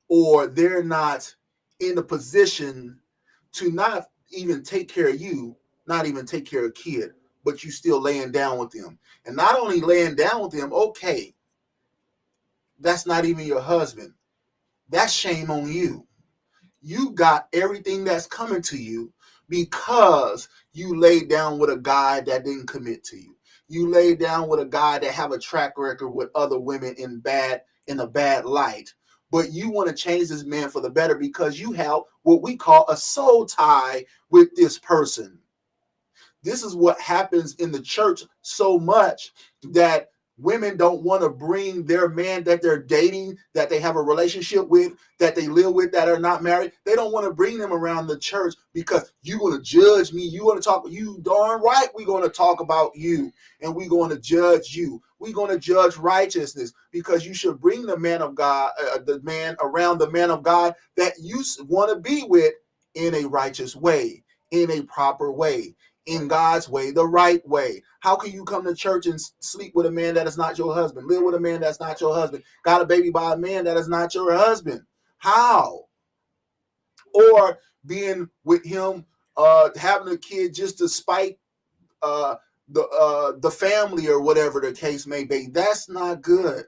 or they're not in a position to not even take care of you, not even take care of kid, but you still laying down with them. And not only laying down with them, okay, that's not even your husband. That's shame on you. You got everything that's coming to you because you laid down with a guy that didn't commit to you. You laid down with a guy that have a track record with other women in a bad light. But you want to change this man for the better because you have what we call a soul tie with this person. This is what happens in the church so much, that women don't want to bring their man that they're dating, that they have a relationship with, that they live with, that are not married. They don't want to bring them around the church because you're going to judge me. You want to talk, you darn right, we're going to talk about you and we're going to judge you. We're going to judge righteousness, because you should bring the man of God, the man around the man of God that you want to be with in a righteous way, in a proper way, in God's way, the right way. How can you come to church and sleep with a man that is not your husband? Live with a man that's not your husband? Got a baby by a man that is not your husband? How? Or being with him, having a kid just to spite the family or whatever the case may be. That's not good.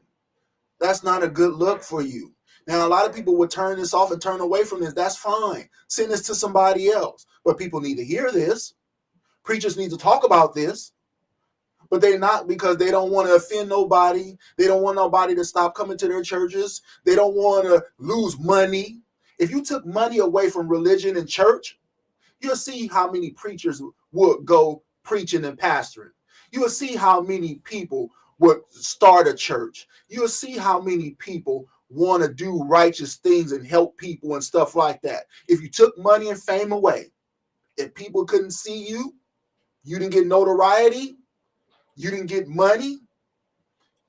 That's not a good look for you. Now, a lot of people would turn this off and turn away from this. That's fine. Send this to somebody else. But people need to hear this. Preachers need to talk about this, but they're not, because they don't want to offend nobody. They don't want nobody to stop coming to their churches. They don't want to lose money. If you took money away from religion and church, you'll see how many preachers would go preaching and pastoring. You'll see how many people would start a church. You'll see how many people want to do righteous things and help people and stuff like that. If you took money and fame away, if people couldn't see you, you didn't get notoriety, you didn't get money,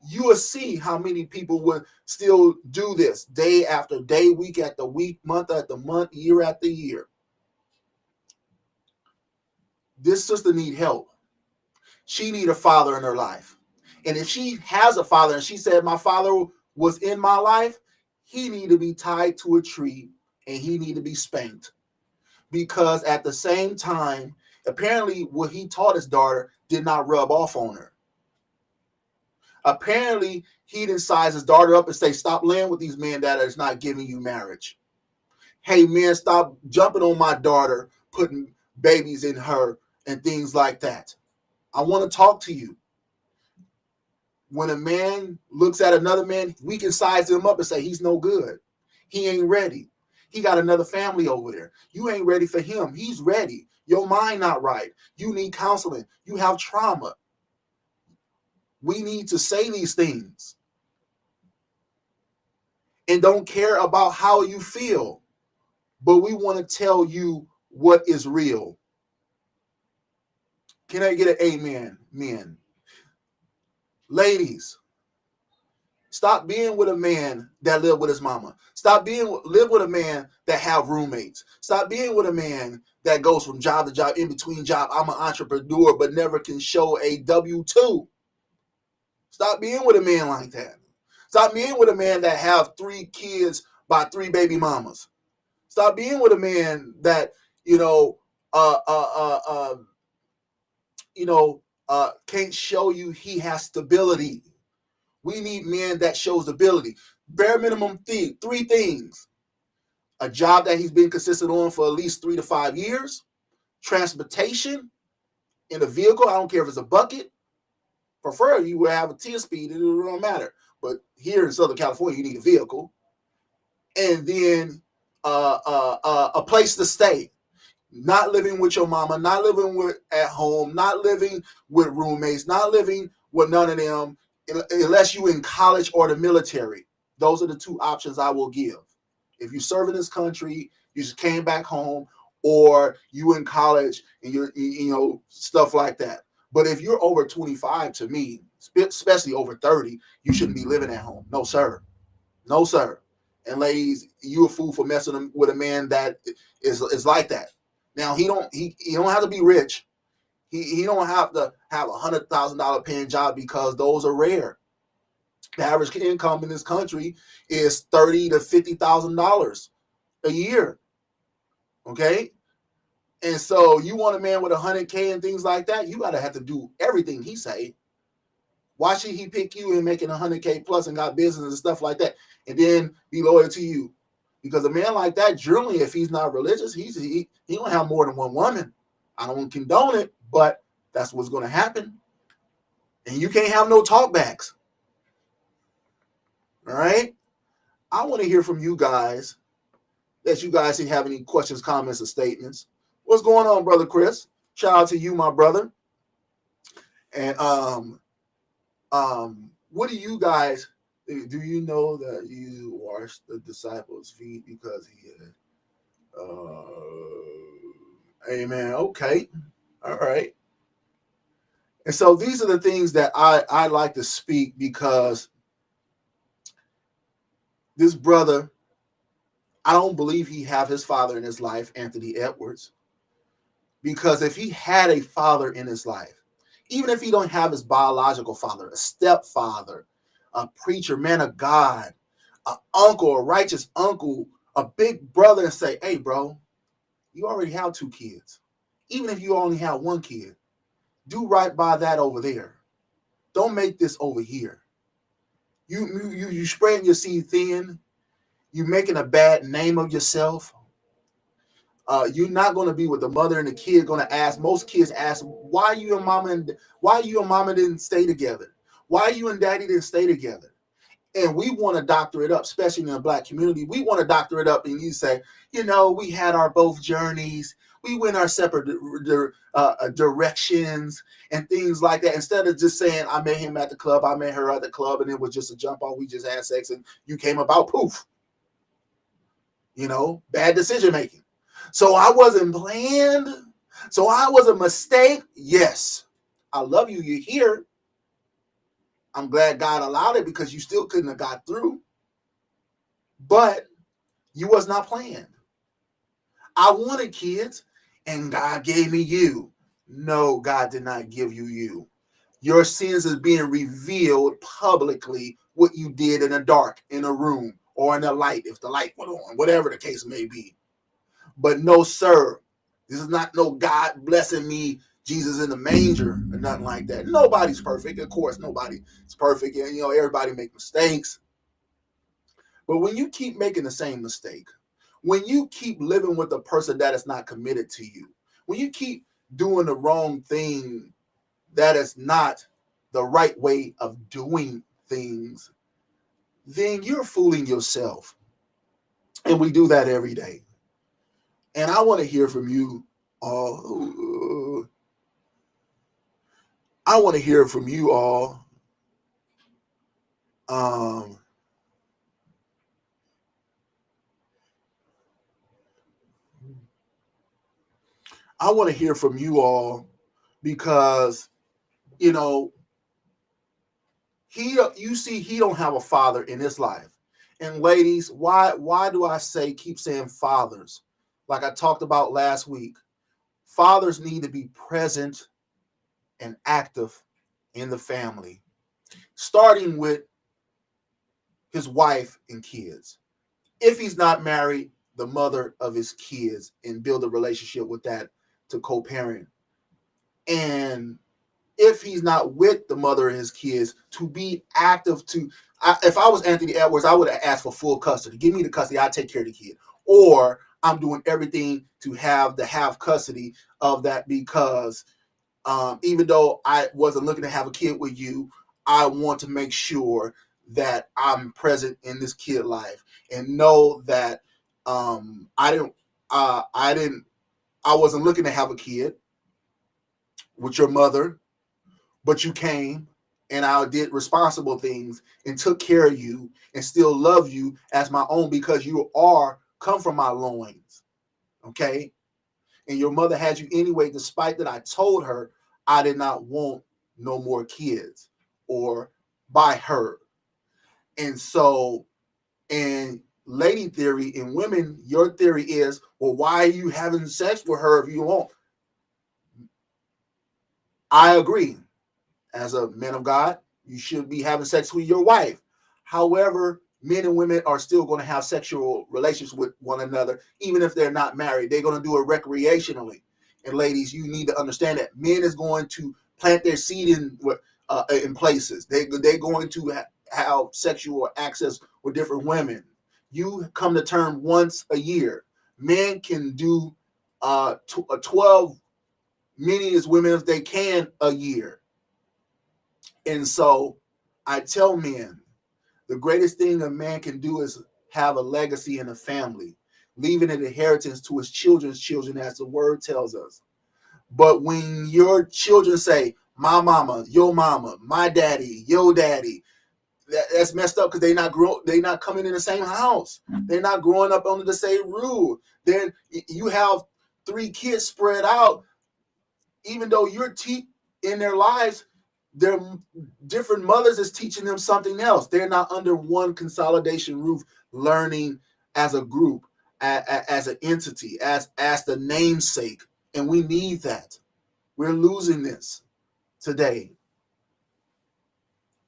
you will see how many people would still do this day after day, week after week, month after month, year after year. This sister need help. She need a father in her life. And if she has a father and she said, my father was in my life, he need to be tied to a tree and he need to be spanked. Because at the same time, apparently what he taught his daughter did not rub off on her. Apparently, he didn't size his daughter up and say, stop laying with these men that is not giving you marriage. Hey, man, stop jumping on my daughter, putting babies in her and things like that. I want to talk to you. When a man looks at another man, we can size him up and say, he's no good. He ain't ready. He got another family over there. You ain't ready for him. He's ready. Your mind not right. You need counseling. You have trauma. We need to say these things and don't care about how you feel, but we want to tell you what is real. Can I get an amen, men? Ladies, stop being with a man that live with his mama. Live with a man that have roommates. Stop being with a man that goes from job to job, in between job. I'm an entrepreneur, but never can show a W-2. Stop being with a man like that. Stop being with a man that have 3 kids by 3 baby mamas. Stop being with a man that, can't show you he has stability. We need men that show stability. Bare minimum 3 things. A job that he's been consistent on for at least 3 to 5 years. Transportation in a vehicle. I don't care if it's a bucket. Prefer you would have a 10-speed. It don't matter. But here in Southern California, you need a vehicle. And then a place to stay. Not living with your mama, not living with at home, not living with roommates, not living with none of them, unless you in college or the military. Those are the 2 options I will give. If you serve in this country, you just came back home, or you in college and you're stuff like that. But if you're over 25, to me, especially over 30, you shouldn't be living at home. No, sir. No, sir. And ladies, you a fool for messing with a man that is like that. Now he don't have to be rich. He don't have to have $100,000 paying job, because those are rare. The average income in this country is $30,000 to $50,000 a year. Okay. And so you want a man with $100K and things like that, you gotta have to do everything he say. Why should he pick you and making $100K plus and got business and stuff like that, and then be loyal to you? Because a man like that, generally, if he's not religious, he don't have more than one woman. I don't condone it, but that's what's going to happen. And you can't have no talkbacks. All right? I want to hear from you guys, that you guys have any questions, comments, or statements. What's going on, Brother Chris? Shout out to you, my brother. And what do you guys, do you know that you washed the disciples' feet because he had, amen. Okay. All right. And so these are the things that I like to speak, because this brother, I don't believe he have his father in his life, Anthony Edwards, because if he had a father in his life, even if he don't have his biological father, a stepfather, a preacher, man of God, an uncle, a righteous uncle, a big brother, and say, hey, bro, you already have 2 kids. Even if you only have 1 kid, do right by that over there. Don't make this over here. You spreading your seed thin. You're making a bad name of yourself. You're not going to be with the mother, and the kid going to ask. Most kids ask, why you and mama didn't stay together? Why you and daddy didn't stay together? And we want to doctor it up, especially in the Black community. We want to doctor it up, and you say, we had our both journeys. We went our separate directions and things like that. Instead of just saying, I met him at the club, I met her at the club, and it was just a jump off. We just had sex, and you came about, poof. Bad decision making. So I wasn't planned. So I was a mistake. Yes. I love you. You're here. I'm glad God allowed it because you still couldn't have got through. But you was not planned. I wanted kids and God gave me you. No, God did not give you you. Your sins is being revealed publicly, what you did in the dark, in a room, or in the light, if the light went on, whatever the case may be. But no, sir, this is not no God blessing me, Jesus in the manger, or nothing like that. Nobody's perfect. Of course, nobody is perfect. And, everybody make mistakes. But when you keep making the same mistake, when you keep living with a person that is not committed to you, when you keep doing the wrong thing that is not the right way of doing things, then you're fooling yourself. And we do that every day. And I want to hear from you all. I want to hear from you all. I want to hear from you all because, you see, he don't have a father in his life. And ladies, why do I keep saying fathers? Like I talked about last week, fathers need to be present and active in the family, starting with his wife and kids. If he's not married, the mother of his kids, and build a relationship with that to co-parent. And if he's not with the mother of his kids, to be active. If I was Anthony Edwards, I would have asked for full custody. Give me the custody, I'll take care of the kid. Or I'm doing everything to have custody of that because even though I wasn't looking to have a kid with you, I want to make sure that I'm present in this kid life and know that I wasn't looking to have a kid with your mother, but you came and I did responsible things and took care of you and still love you as my own because you come from my loins. Okay. And your mother had you anyway, despite that I told her I did not want no more kids or by her. And so, and lady theory and women, your theory is, well, why are you having sex with her if you won't? I agree. As a man of God, you should be having sex with your wife. However, men and women are still going to have sexual relations with one another, even if they're not married. They're going to do it recreationally. And ladies, you need to understand that men is going to plant their seed in places. They're going to have sexual access with different women. You come to term once a year. Men can do 12 many as women as they can a year. And so I tell men, the greatest thing a man can do is have a legacy in a family, leaving an inheritance to his children's children, as the word tells us. But when your children say, my mama, your mama, my daddy, your daddy, that's messed up because they're not coming in the same house. They're not growing up under the same rule. Then you have 3 kids spread out, even though you're in their lives, their different mothers is teaching them something else. They're not under one consolidation roof, learning as a group, as an entity, as the namesake. And we need that. We're losing this today.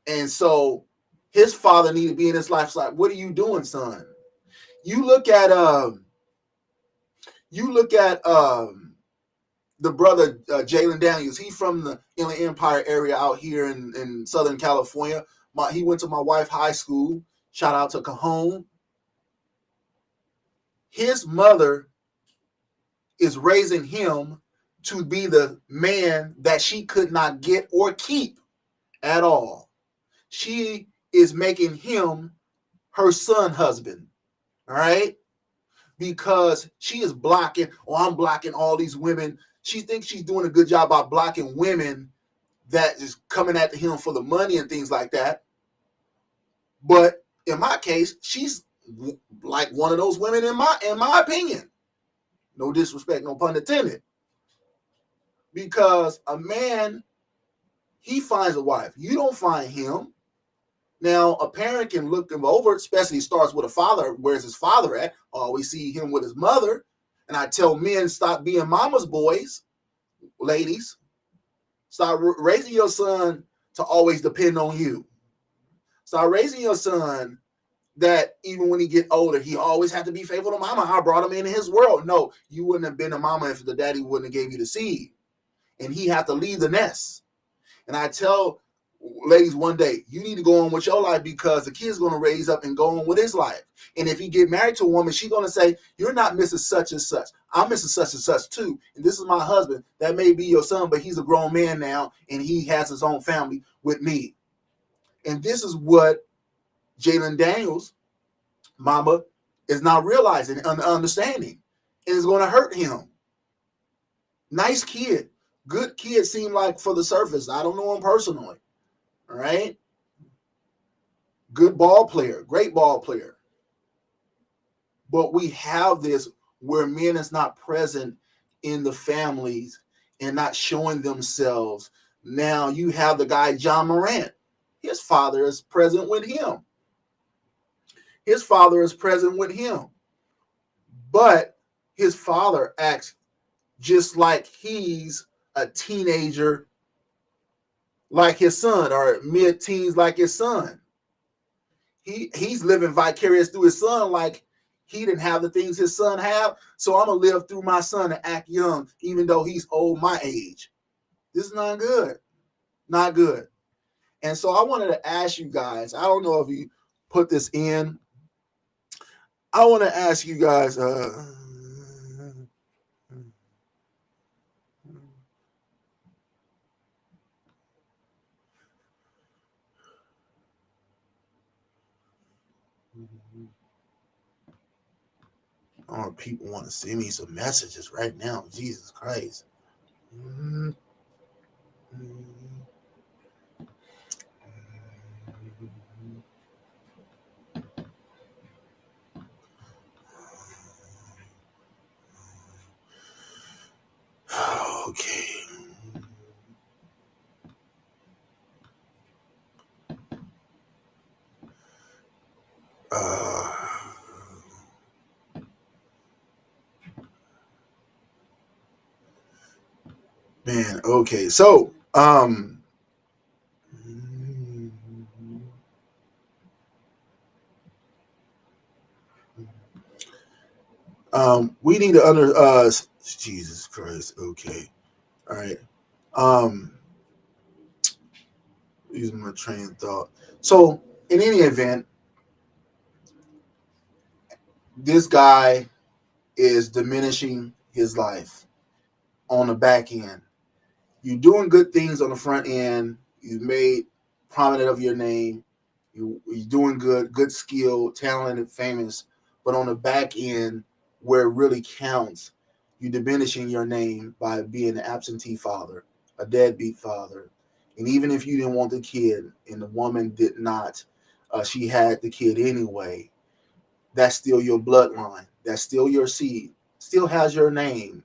And so his father needed to be in his life. It's like, what are you doing, son? You look at the brother Jalen Daniels. He's from the Inland Empire area out here in Southern California. He went to my wife's high school. Shout out to Cajon. His mother is raising him to be the man that she could not get or keep at all. She is making him her son husband. All right? Because she is blocking, I'm blocking all these women. She thinks she's doing a good job by blocking women that is coming after him for the money and things like that. But in my case, she's like one of those women in my opinion. No disrespect, no pun intended. because a man, he finds a wife. You don't find him. Now, a parent can look him over, especially starts with a father. Where's his father at? Always see him with his mother. And I tell men, stop being mama's boys, ladies. Start raising your son to always depend on you. Start raising your son that even when he get older, he always had to be faithful to mama. I brought him into his world. No, you wouldn't have been a mama if the daddy wouldn't have gave you the seed. And he had to leave the nest. And I tell ladies one day, you need to go on with your life because the kid's going to raise up and go on with his life. And if you get married to a woman, she's going to say, you're not Mrs. Such and Such. I'm Mrs. Such and Such too. And this is my husband. That may be your son, but he's a grown man now and he has his own family with me. And this is what Jalen Daniels' mama is not realizing and understanding. And it's going to hurt him. Nice kid. Good kid seemed like for the surface. I don't know him personally. All right. Good ball player. Great ball player. But we have this where men is not present in the families and not showing themselves. Now you have the guy, John Morant. His father is present with him. His father is present with him. But his father acts just like he's a teenager like his son, or mid-teens like his son. He's living vicarious through his son like he didn't have the things his son have. So I'm going to live through my son and act young, even though he's old my age. This is not good. Not good. And so I wanted to ask you guys, I don't know if you put this in. I want to ask you guys, oh, people want to send me some messages right now. Jesus Christ. Okay. Man, okay. So, we need to Jesus Christ. Okay. All right. Using my train of thought. So, in any event, this guy is diminishing his life on the back end. You're doing good things on the front end. You made prominent of your name. You're doing good skill, talented, famous. But on the back end, where it really counts, you're diminishing your name by being an absentee father, a deadbeat father. And even if you didn't want the kid and the woman did not, she had the kid anyway, that's still your bloodline. That's still your seed. Still has your name.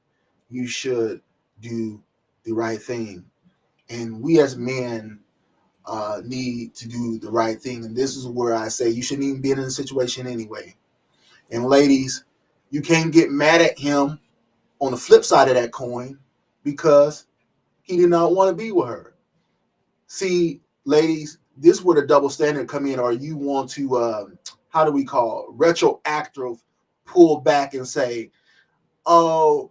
You should do the right thing. And we as men need to do the right thing. And this is where I say you shouldn't even be in a situation anyway. And ladies, you can't get mad at him on the flip side of that coin because he did not want to be with her. See, ladies, this is where the double standard come in, or you want to, how do we call it? Retroactive pull back and say, oh,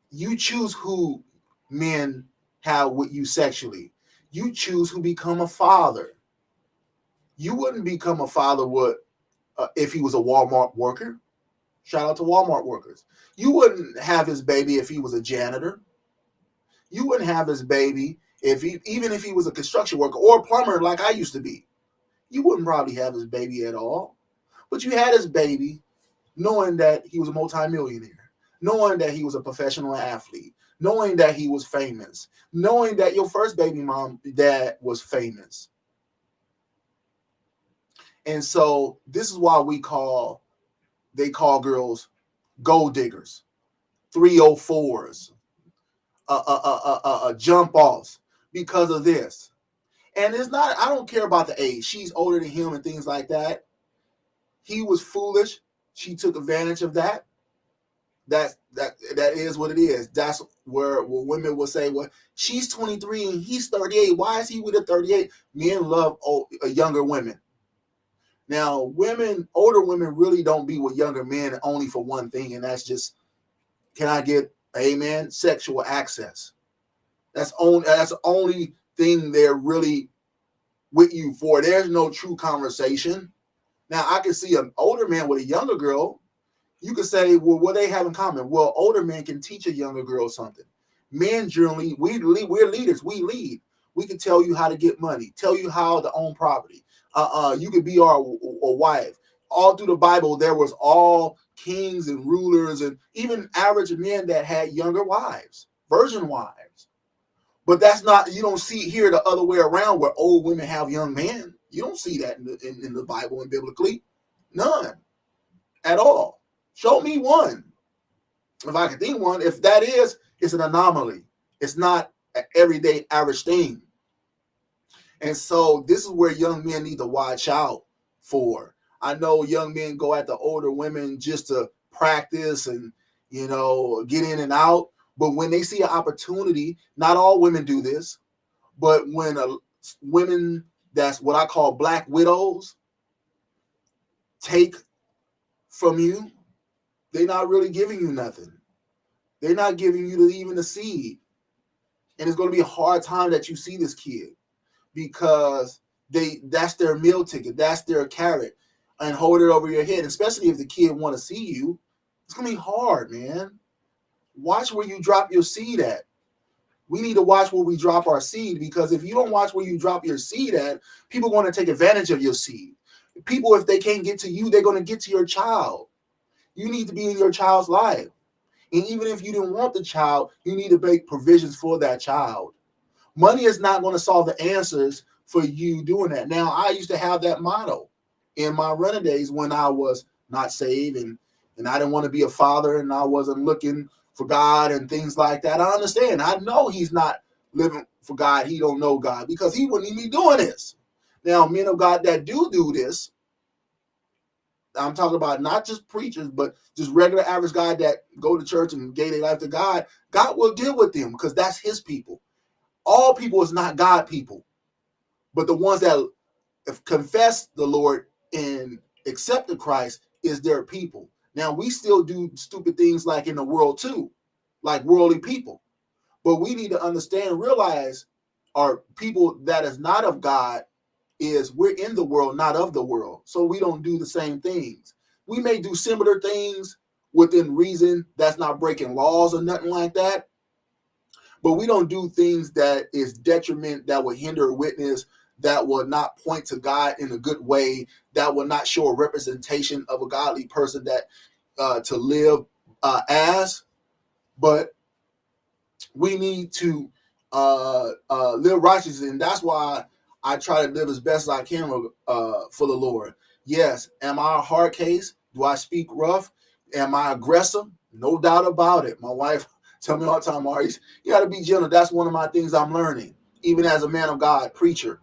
you choose who men have with you sexually. You choose who become a father. You wouldn't become a father if he was a Walmart worker. Shout out to Walmart workers. You wouldn't have his baby if he was a janitor. You wouldn't have his baby even if he was a construction worker or a plumber like I used to be. You wouldn't probably have his baby at all. But you had his baby knowing that he was a multimillionaire, knowing that he was a professional athlete, knowing that he was famous, knowing that your first baby dad was famous. And so this is why they call girls gold diggers, 304s, jump offs because of this. And it's not, I don't care about the age. She's older than him and things like that. He was foolish. She took advantage of that. That is what it is. That's where women will say, well, she's 23 and he's 38. Why is he with a 38? Men love younger women. Now, older women really don't be with younger men only for one thing, and that's just, can I get, amen, sexual access. That's the only thing they're really with you for. There's no true conversation. Now, I can see an older man with a younger girl. You could say, well, what they have in common? Well, older men can teach a younger girl something. Men generally, we're leaders. We lead. We can tell you how to get money, tell you how to own property. You could be our wife. All through the Bible, there was all kings and rulers and even average men that had younger wives, virgin wives. But that's not, you don't see here the other way around where old women have young men. You don't see that in the Bible and biblically. None at all. Show me one. If I can think one, if that is, it's an anomaly. It's not an everyday average thing. And so this is where young men need to watch out for. I know young men go at the older women just to practice and, get in and out. But when they see an opportunity, not all women do this, but when women that's what I call black widows take from you, they're not really giving you nothing. They're not giving you even the seed. And it's going to be a hard time that you see this kid because that's their meal ticket. That's their carrot and hold it over your head, especially if the kid want to see you. It's going to be hard, man. Watch where you drop your seed at. We need to watch where we drop our seed because if you don't watch where you drop your seed at, people are going to take advantage of your seed. People, if they can't get to you, they're going to get to your child. You need to be in your child's life. And even if you didn't want the child, you need to make provisions for that child. Money is not going to solve the answers for you doing that. Now, I used to have that motto in my running days when I was not saved and I didn't want to be a father and I wasn't looking for God and things like that. I understand. I know he's not living for God. He don't know God because he wouldn't even be doing this. Now, men of God that do this, I'm talking about not just preachers, but just regular average guy that go to church and gave their life to God. God will deal with them because that's his people. All people is not God people, but the ones that have confessed the Lord and accepted Christ is their people. Now, we still do stupid things like in the world too, like worldly people. But we need to understand and realize our people that is not of God is we're in the world, not of the world. So we don't do the same things. We may do similar things within reason. That's not breaking laws or nothing like that. But we don't do things that is detriment, that will hinder a witness, that will not point to God in a good way, that will not show a representation of a godly person that to live as. But we need to live righteously, and that's why I try to live as best as I can for the Lord. Yes, am I a hard case? Do I speak rough? Am I aggressive? No doubt about it. My wife tell me all the time, Maurice, you got to be gentle. That's one of my things I'm learning, even as a man of God, preacher,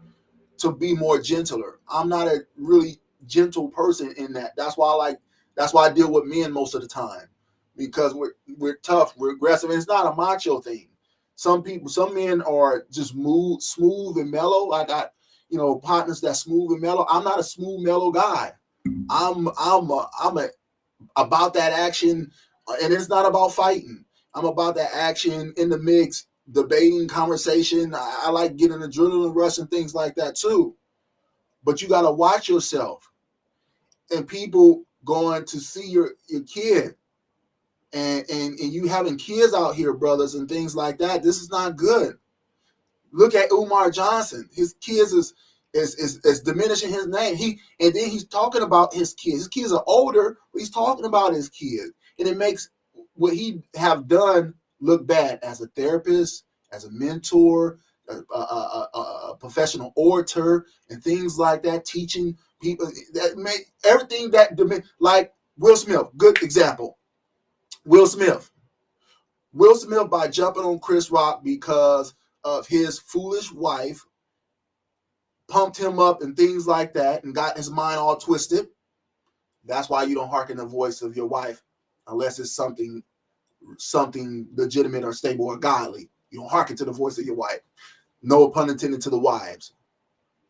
to be more gentler. I'm not a really gentle person in that. That's why I deal with men most of the time, because we're tough, we're aggressive, and it's not a macho thing. Some men are just smooth and mellow. I got, partners that smooth and mellow. I'm not a smooth, mellow guy. I'm about that action, and it's not about fighting. I'm about that action in the mix, debating, conversation. I like getting adrenaline rush and things like that too. But you got to watch yourself. And people going to see your kid, and you having kids out here, brothers, and things like that. This is not good. Look at Umar Johnson. His kids is diminishing his name. And then he's talking about his kids. His kids are older, but he's talking about his kids. And it makes what he have done look bad as a therapist, as a mentor, a professional orator, and things like that, teaching people that make everything that like Will Smith, good example. Will Smith, Will Smith, by jumping on Chris Rock because of his foolish wife, pumped him up and things like that and got his mind all twisted. That's why you don't hearken the voice of your wife unless it's something legitimate or stable or godly. You don't hearken to the voice of your wife. No pun intended to the wives.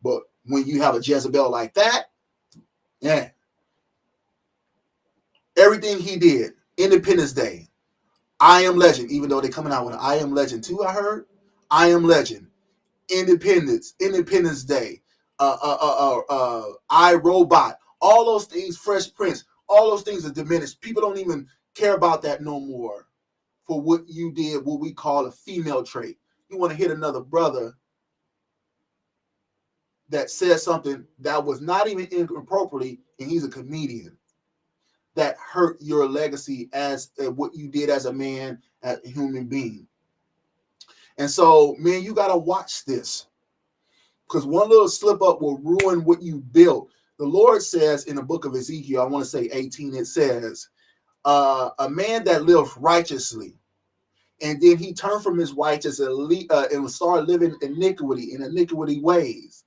But when you have a Jezebel like that, yeah. Everything he did, Independence Day, I Am Legend, even though they're coming out with an I Am Legend too, I heard. I Am Legend, Independence Day, I Robot, all those things, Fresh Prince, all those things are diminished. People don't even care about that no more for what you did, what we call a female trait. You want to hit another brother that said something that was not even inappropriately, and he's a comedian. That hurt your legacy as what you did as a man, as a human being. And so, man, you got to watch this, because one little slip up will ruin what you built. The Lord says in the book of Ezekiel, I want to say 18, it says, a man that lives righteously, and then he turned from his righteousness and started living iniquity ways.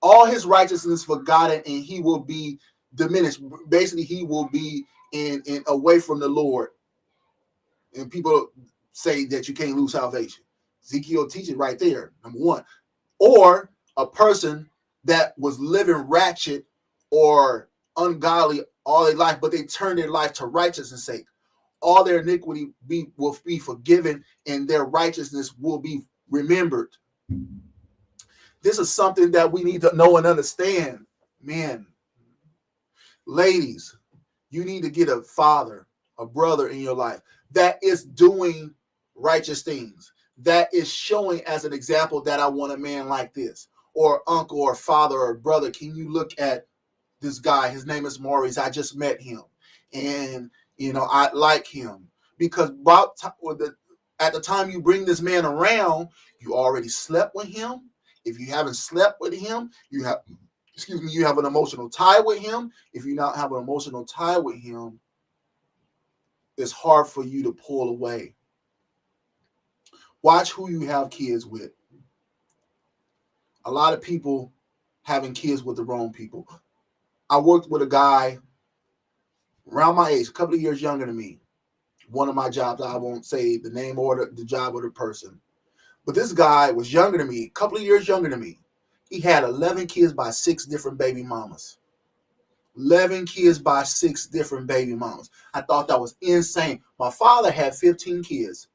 All his righteousness forgotten, and he will be diminished. Basically, he will be in away from the Lord. And people say that you can't lose salvation. Ezekiel teaches right there, number one. Or a person that was living ratchet or ungodly all their life, but they turned their life to righteousness' sake. All their iniquity will be forgiven, and their righteousness will be remembered. This is something that we need to know and understand. Men, ladies, you need to get a father, a brother in your life that is doing righteous things, that is showing as an example that I want a man like this, or uncle or father or brother. Can you look at this guy? His name is Maurice. I just met him, and I like him, because at the time you bring this man around, you already slept with him. If you haven't slept with him, you have an emotional tie with him. If you not have an emotional tie with him, it's hard for you to pull away. Watch who you have kids with. A lot of people having kids with the wrong people. I worked with a guy around my age, a couple of years younger than me. One of my jobs, I won't say the name or the job or the person, but this guy was younger than me, a couple of years younger than me. He had 11 kids by 6 different baby mamas. 11 kids by 6 different baby mamas. I thought that was insane. My father had 15 kids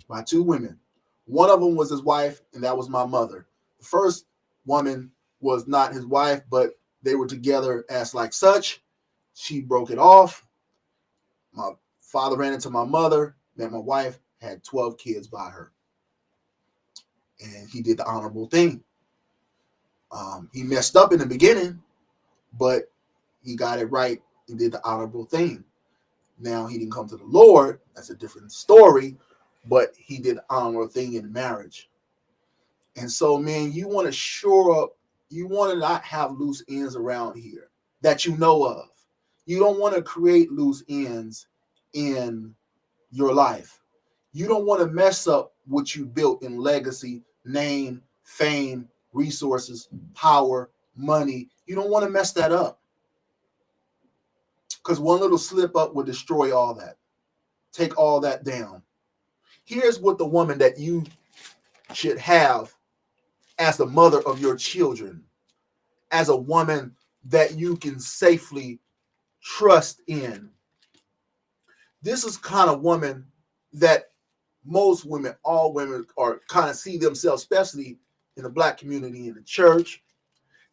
by 2 women. One of them was his wife, and that was my mother. The first woman was not his wife, but they were together as like such. She broke it off. My father ran into my mother, met my wife, had 12 kids by her. And he did the honorable thing. He messed up in the beginning, but he got it right. He did the honorable thing. Now, he didn't come to the Lord. That's a different story. But he did the honorable thing in marriage. And so, man, you want to shore up. You want to not have loose ends around here that you know of. You don't want to create loose ends in your life. You don't want to mess up what you built in legacy, name, fame, resources, power, money. You don't want to mess that up, because one little slip up will destroy all that. Take all that down. Here's what the woman that you should have as the mother of your children, as a woman that you can safely trust in. This is kind of woman that most women, all women, are kind of see themselves, especially in the Black community, in the church.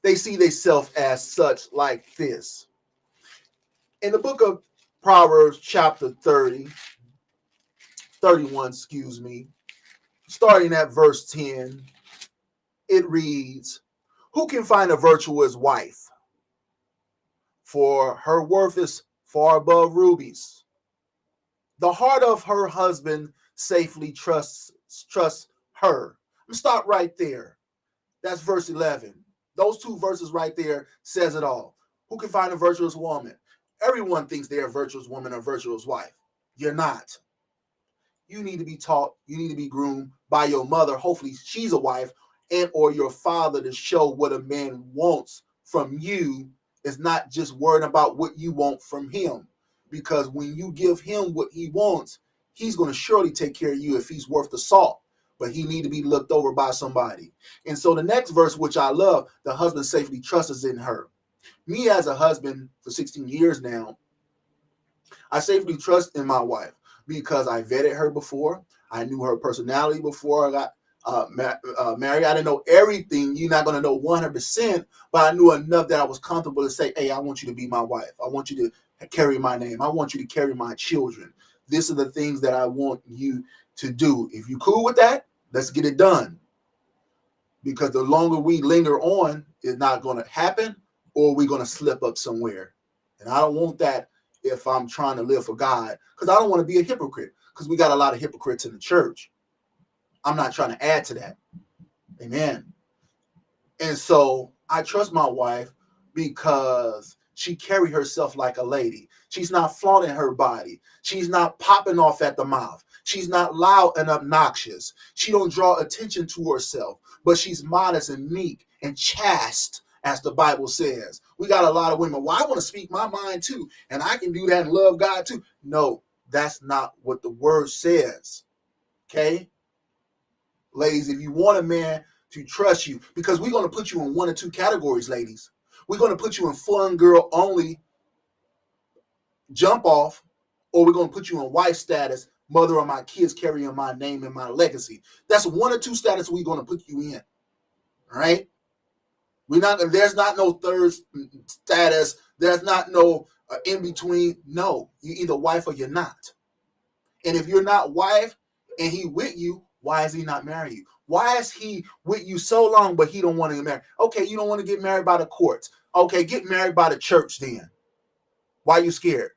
They see themselves as such, like this. In the book of Proverbs, chapter 31, starting at verse 10, it reads, "Who can find a virtuous wife? For her worth is far above rubies. The heart of her husband safely trusts her." I'm gonna stop right there. That's verse 11. Those 2 verses right there says it all. Who can find a virtuous woman? Everyone thinks they're a virtuous woman or virtuous wife. You're not. you need to be taught, you need to be groomed by your mother. Hopefully she's a wife, and or your father, to show what a man wants from you. It's not just worrying about what you want from him. Because when you give him what he wants, he's going to surely take care of you if he's worth the salt. But he need to be looked over by somebody. And so the next verse, which I love, the husband safely trusts in her. Me as a husband for 16 years now, I safely trust in my wife because I vetted her before. I knew her personality before I got married. I didn't know everything. You're not going to know 100%, but I knew enough that I was comfortable to say, hey, I want you to be my wife. I want you to carry my name. I want you to carry my children. These are the things that I want you to do. If you cool with that, let's get it done. Because the longer we linger on, it's not going to happen, or we're going to slip up somewhere. And I don't want that if I'm trying to live for God, because I don't want to be a hypocrite, because we got a lot of hypocrites in the church. I'm not trying to add to that. Amen. And so I trust my wife because she carry herself like a lady. She's not flaunting her body. She's not popping off at the mouth. She's not loud and obnoxious. She don't draw attention to herself, but she's modest and meek and chaste, as the Bible says. We got a lot of women, well, I want to speak my mind too, and I can do that and love God too. No, that's not what the word says. Okay? Ladies, if you want a man to trust you, because we're going to put you in one or two categories, ladies. We're going to put you in fun girl only, jump off, or we're going to put you in wife status, mother of my kids carrying my name and my legacy. That's one or two status we're going to put you in. All right? There's not no third status. There's not no in between. No, you're either wife or you're not. And if you're not wife and he with you, why is he not marrying you? Why is he with you so long, but he don't want to get married? Okay, you don't want to get married by the courts. Okay, get married by the church then. Why are you scared?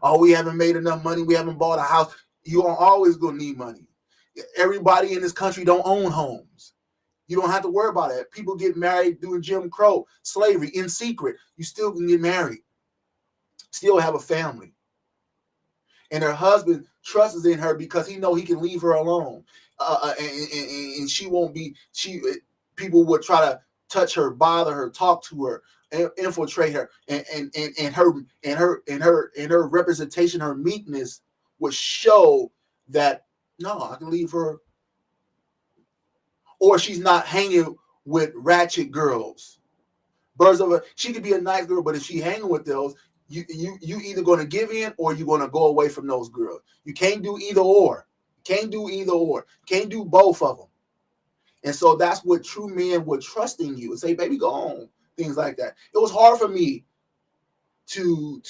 Oh, we haven't made enough money. We haven't bought a house. You are always going to need money. Everybody in this country don't own homes. You don't have to worry about it. People get married doing Jim Crow, slavery, in secret. You still can get married. Still have a family. And her husband trusts in her because he know he can leave her alone. And she won't be, people would try to touch her, bother her, talk to her, infiltrate her, and her representation, her meekness would show that no, I can leave her. Or she's not hanging with ratchet girls. She could be a nice girl, but if she hanging with those, you either going to give in or you're going to go away from those girls. You can't do either or. Can't do either or. Can't do both of them. And so that's what true men would trust in you and say, baby, go on. Things like that. It was hard for me to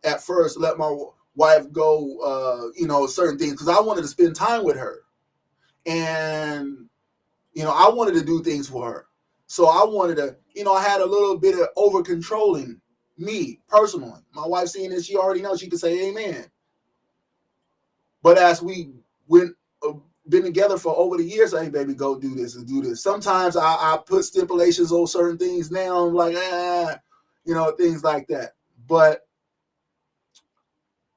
at first let my wife go, certain things, because I wanted to spend time with her. And, I wanted to do things for her. So I wanted to, I had a little bit of over controlling me personally. My wife seeing this, she already knows, she could say amen. But as we been together for over the years, hey, baby, go do this and do this. Sometimes I put stipulations on certain things now. I'm like, things like that. But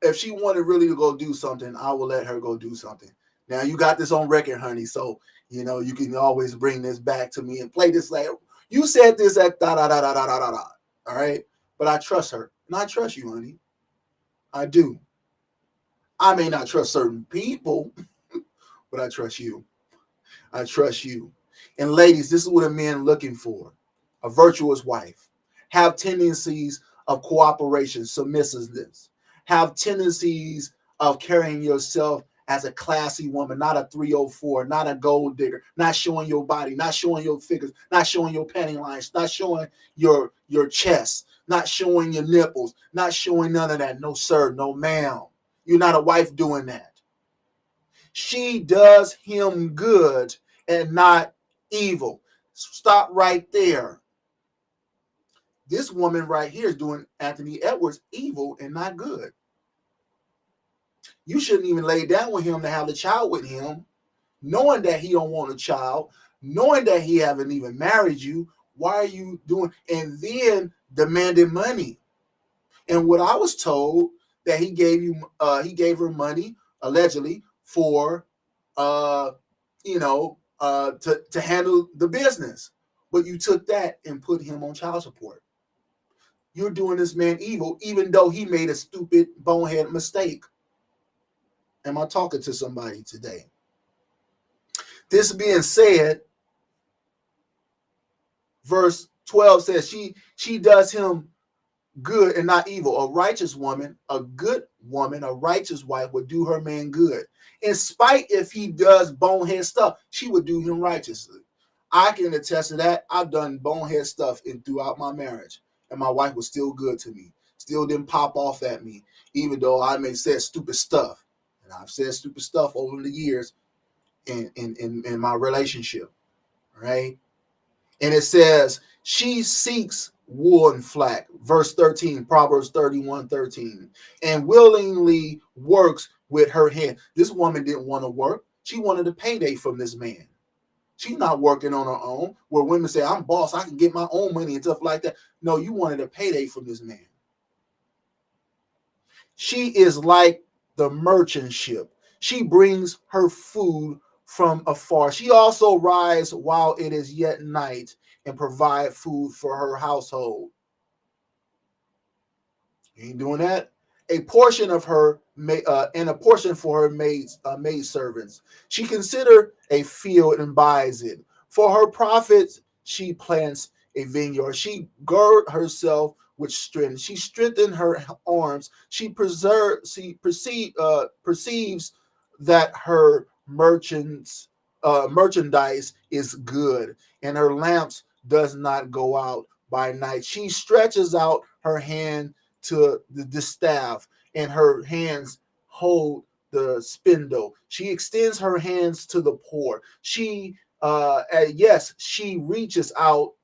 if she wanted really to go do something, I will let her go do something. Now, you got this on record, honey, so, you can always bring this back to me and play this like, you said this at da-da-da-da-da-da-da, all right? But I trust her, and I trust you, honey. I do. I may not trust certain people, but I trust you. I trust you. And ladies, this is what a man looking for. A virtuous wife. Have tendencies of cooperation, submissiveness. Have tendencies of carrying yourself as a classy woman, not a 304, not a gold digger, not showing your body, not showing your figures, not showing your panty lines, not showing your chest, not showing your nipples, not showing none of that. No, sir, no, ma'am. You're not a wife doing that. She does him good and not evil. Stop right there. This woman right here is doing Anthony Edwards evil and not good. You shouldn't even lay down with him to have a child with him, knowing that he don't want a child, knowing that he haven't even married you. Why are you doing? And then demanding money. And what I was told, that he gave her money allegedly for to handle the business, but you took that and put him on child support. You're doing this man evil, even though he made a stupid bonehead mistake. Am I talking to somebody today? This being said, verse 12 says she does him good and not evil. A righteous woman, a good woman, a righteous wife would do her man good. In spite if he does bonehead stuff, she would do him righteously. I can attest to that. I've done bonehead stuff throughout my marriage, and my wife was still good to me. Still didn't pop off at me, even though I may said stupid stuff. And I've said stupid stuff over the years in my relationship, right? And it says, she seeks wool and flax, verse 13, Proverbs 31:13, and willingly works with her hand. This woman didn't want to work. She wanted a payday from this man. She's not working on her own, where women say, I'm boss, I can get my own money and stuff like that. No, you wanted a payday from this man. She is like the merchant ship. She brings her food from afar. She also rises while it is yet night and provide food for her household. You ain't doing that. A portion of her and a portion for her maid servants. She consider a field and buys it. For her profits, she plants a vineyard. She gird herself with strength. She strengthened her arms. She perceives that her merchandise is good, and her lamps does not go out by night. She stretches out her hand to the distaff, and her hands hold the spindle. She extends her hands to the poor. She reaches out.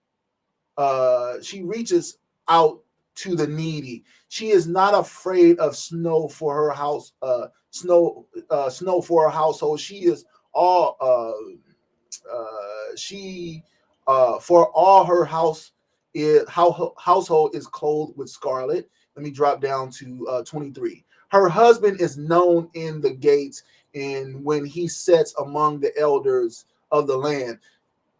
She reaches out to the needy. She is not afraid of snow for her house. Snow for her household. She is all. She For all her household is clothed with scarlet. Let me drop down to 23. Her husband is known in the gates, and when he sits among the elders of the land.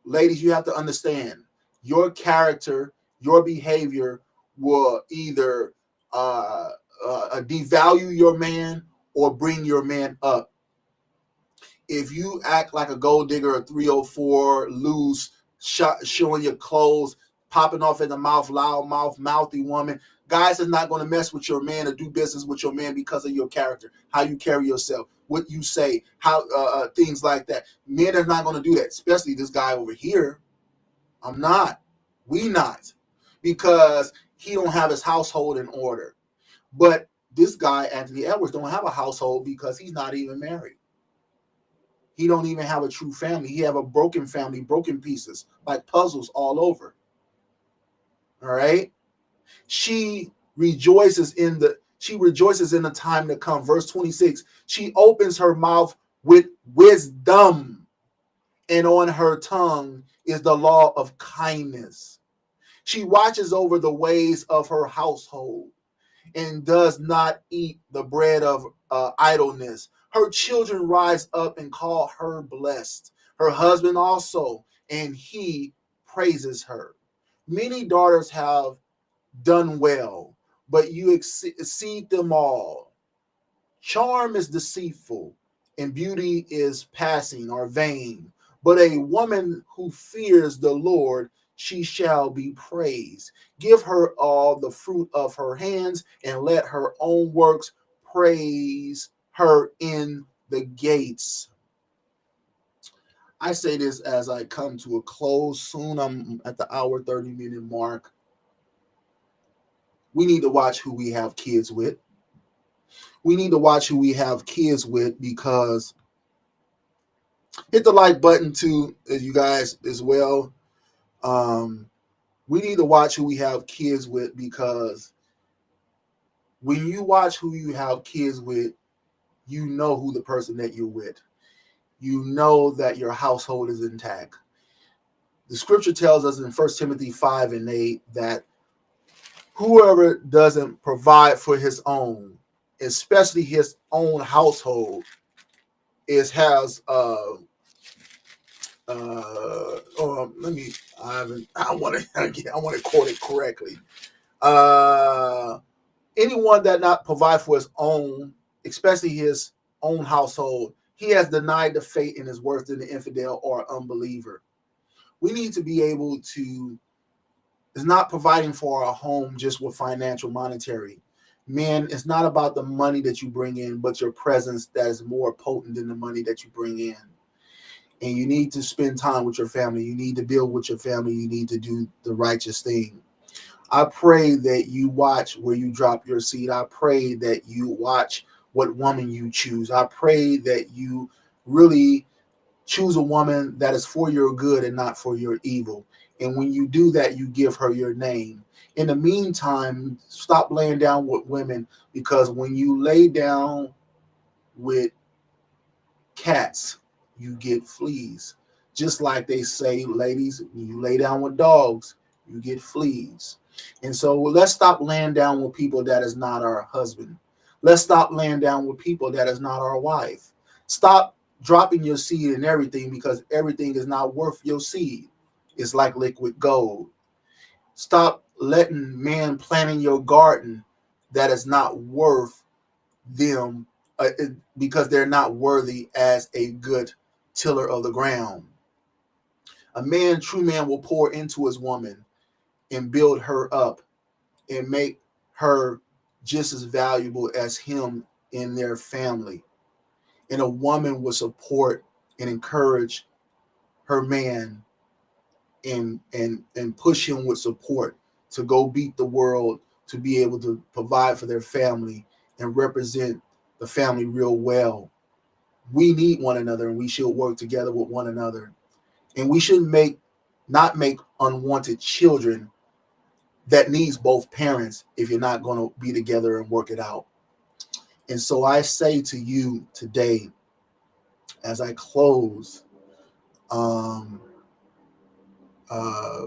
Ladies, you have to understand your character, your behavior will either devalue your man or bring your man up. If you act like a gold digger, a 304, loose, showing your clothes, popping off in the mouth, loud mouth, mouthy woman, guys is not going to mess with your man or do business with your man because of your character, how you carry yourself, what you say, how things like that. Men are not going to do that, especially this guy over here. I'm not. We not. Because he don't have his household in order. But this guy, Anthony Edwards, don't have a household because he's not even married. He don't even have a true family. He have a broken family, broken pieces, like puzzles all over. All right. She rejoices in the time to come. Verse 26. She opens her mouth with wisdom, and on her tongue is the law of kindness. She watches over the ways of her household and does not eat the bread of idleness. Her children rise up and call her blessed. Her husband also, and he praises her. Many daughters have done well, but you exceed them all. Charm is deceitful, and beauty is passing or vain. But a woman who fears the Lord, she shall be praised. Give her all the fruit of her hands, and let her own works praise her in the gates. I say this as I come to a close. Soon I'm at the hour 30-minute mark. We need to watch who we have kids with. We need to watch who we have kids with, because hit the like button too, you guys as well. We need to watch who we have kids with, because when you watch who you have kids with, you know who the person that you're with. You know that your household is intact. The scripture tells us in 1 Timothy 5:8 that whoever doesn't provide for his own especially his own household, is has let me I want to I want to quote it correctly. Uh Anyone that not provide for his own, especially his own household, he has denied the faith and his worth in the infidel or unbeliever. We need to be able to is not providing for our home just with financial monetary. Man, it's not about the money that you bring in, but your presence that is more potent than the money that you bring in. And you need to spend time with your family. You need to build with your family. You need to do the righteous thing. I pray that you watch where you drop your seed. I pray that you watch what woman you choose. I pray that you really choose a woman that is for your good and not for your evil. And when you do that, you give her your name. In the meantime, stop laying down with women, because when you lay down with cats, you get fleas. Just like they say, ladies, when you lay down with dogs, you get fleas. And so let's stop laying down with people that is not our husband. Let's stop laying down with people that is not our wife. Stop dropping your seed in everything, because everything is not worth your seed. It's like liquid gold. Stop letting man plant in your garden that is not worth them, uh, because they're not worthy as a good tiller of the ground. A man, true man, will pour into his woman and build her up and make her just as valuable as him in their family. And a woman will support and encourage her man and push him with support to go beat the world, to be able to provide for their family and represent the family real well. We need one another, and we should work together with one another. And we should not make unwanted children that needs both parents if you're not going to be together and work it out. And so I say to you today, as I close, um, uh,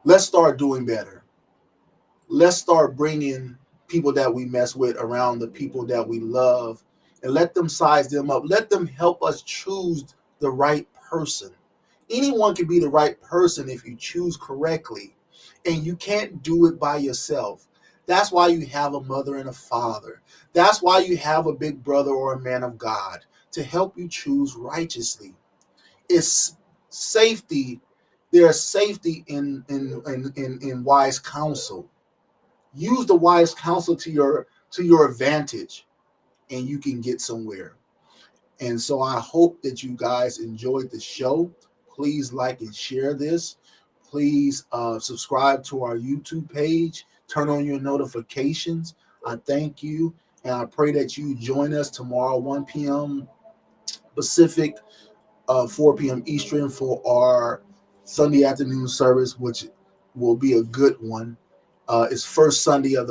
let's start doing better. Let's start bringing people that we mess with around the people that we love, and let them size them up. Let them help us choose the right person. Anyone can be the right person if you choose correctly, and you can't do it by yourself. That's why you have a mother and a father. That's why you have a big brother or a man of God to help you choose righteously. It's safety. There's safety in wise counsel. Use the wise counsel to your advantage, and you can get somewhere. And so I hope that you guys enjoyed the show. Please like and share this. Please subscribe to our YouTube page. Turn on your notifications. I thank you. And I pray that you join us tomorrow, 1 p.m. Pacific, 4 p.m. Eastern, for our Sunday afternoon service, which will be a good one. It's the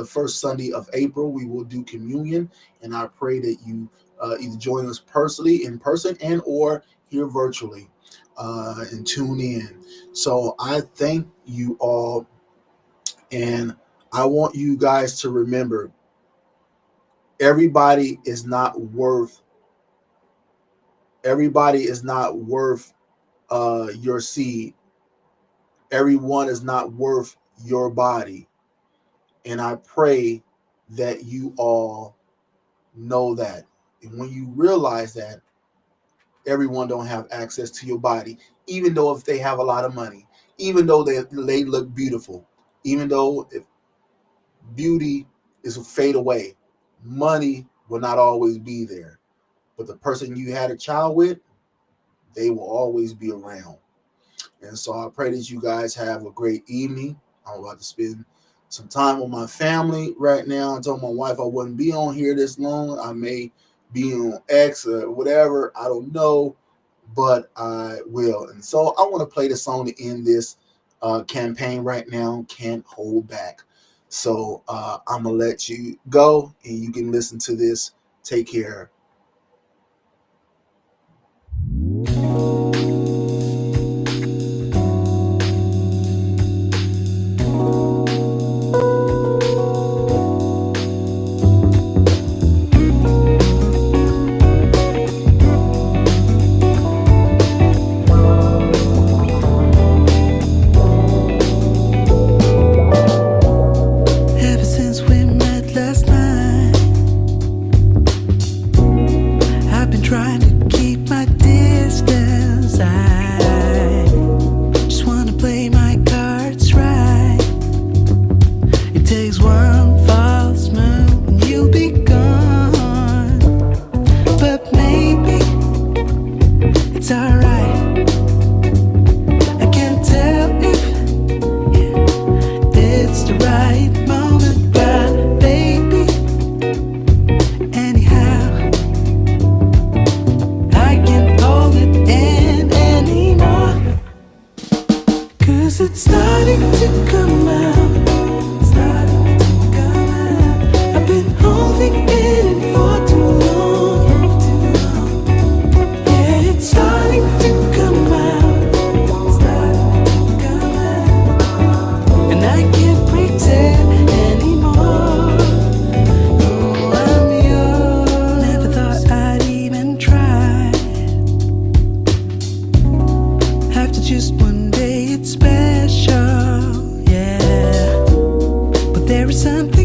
first Sunday of April. We will do communion, and I pray that you either join us personally in person and or here virtually, and tune in. So I thank you all, and I want you guys to remember, everybody is not worth everybody is not worth your seed. Everyone is not worth your body. And I pray that you all know that. And when you realize that, everyone don't have access to your body, even though if they have a lot of money, even though they look beautiful, even though if beauty is a fade away, money will not always be there. But the person you had a child with, they will always be around. And so I pray that you guys have a great evening. I'm about to spend some time with my family right now. I told my wife I wouldn't be on here this long. I may be on X or whatever. I don't know, but I will. And so I want to play the song to end this campaign right now. Can't Hold Back. So I'm going to let you go, and you can listen to this. Take care. 'Cause it's starting to come out. Starting to come out. I've been holding it in for too long. Yeah, it's starting to come out. Starting to come out. And I can't pretend anymore. Oh, I'm yours. Never thought I'd even try. After just one day, it's special, yeah. But there is something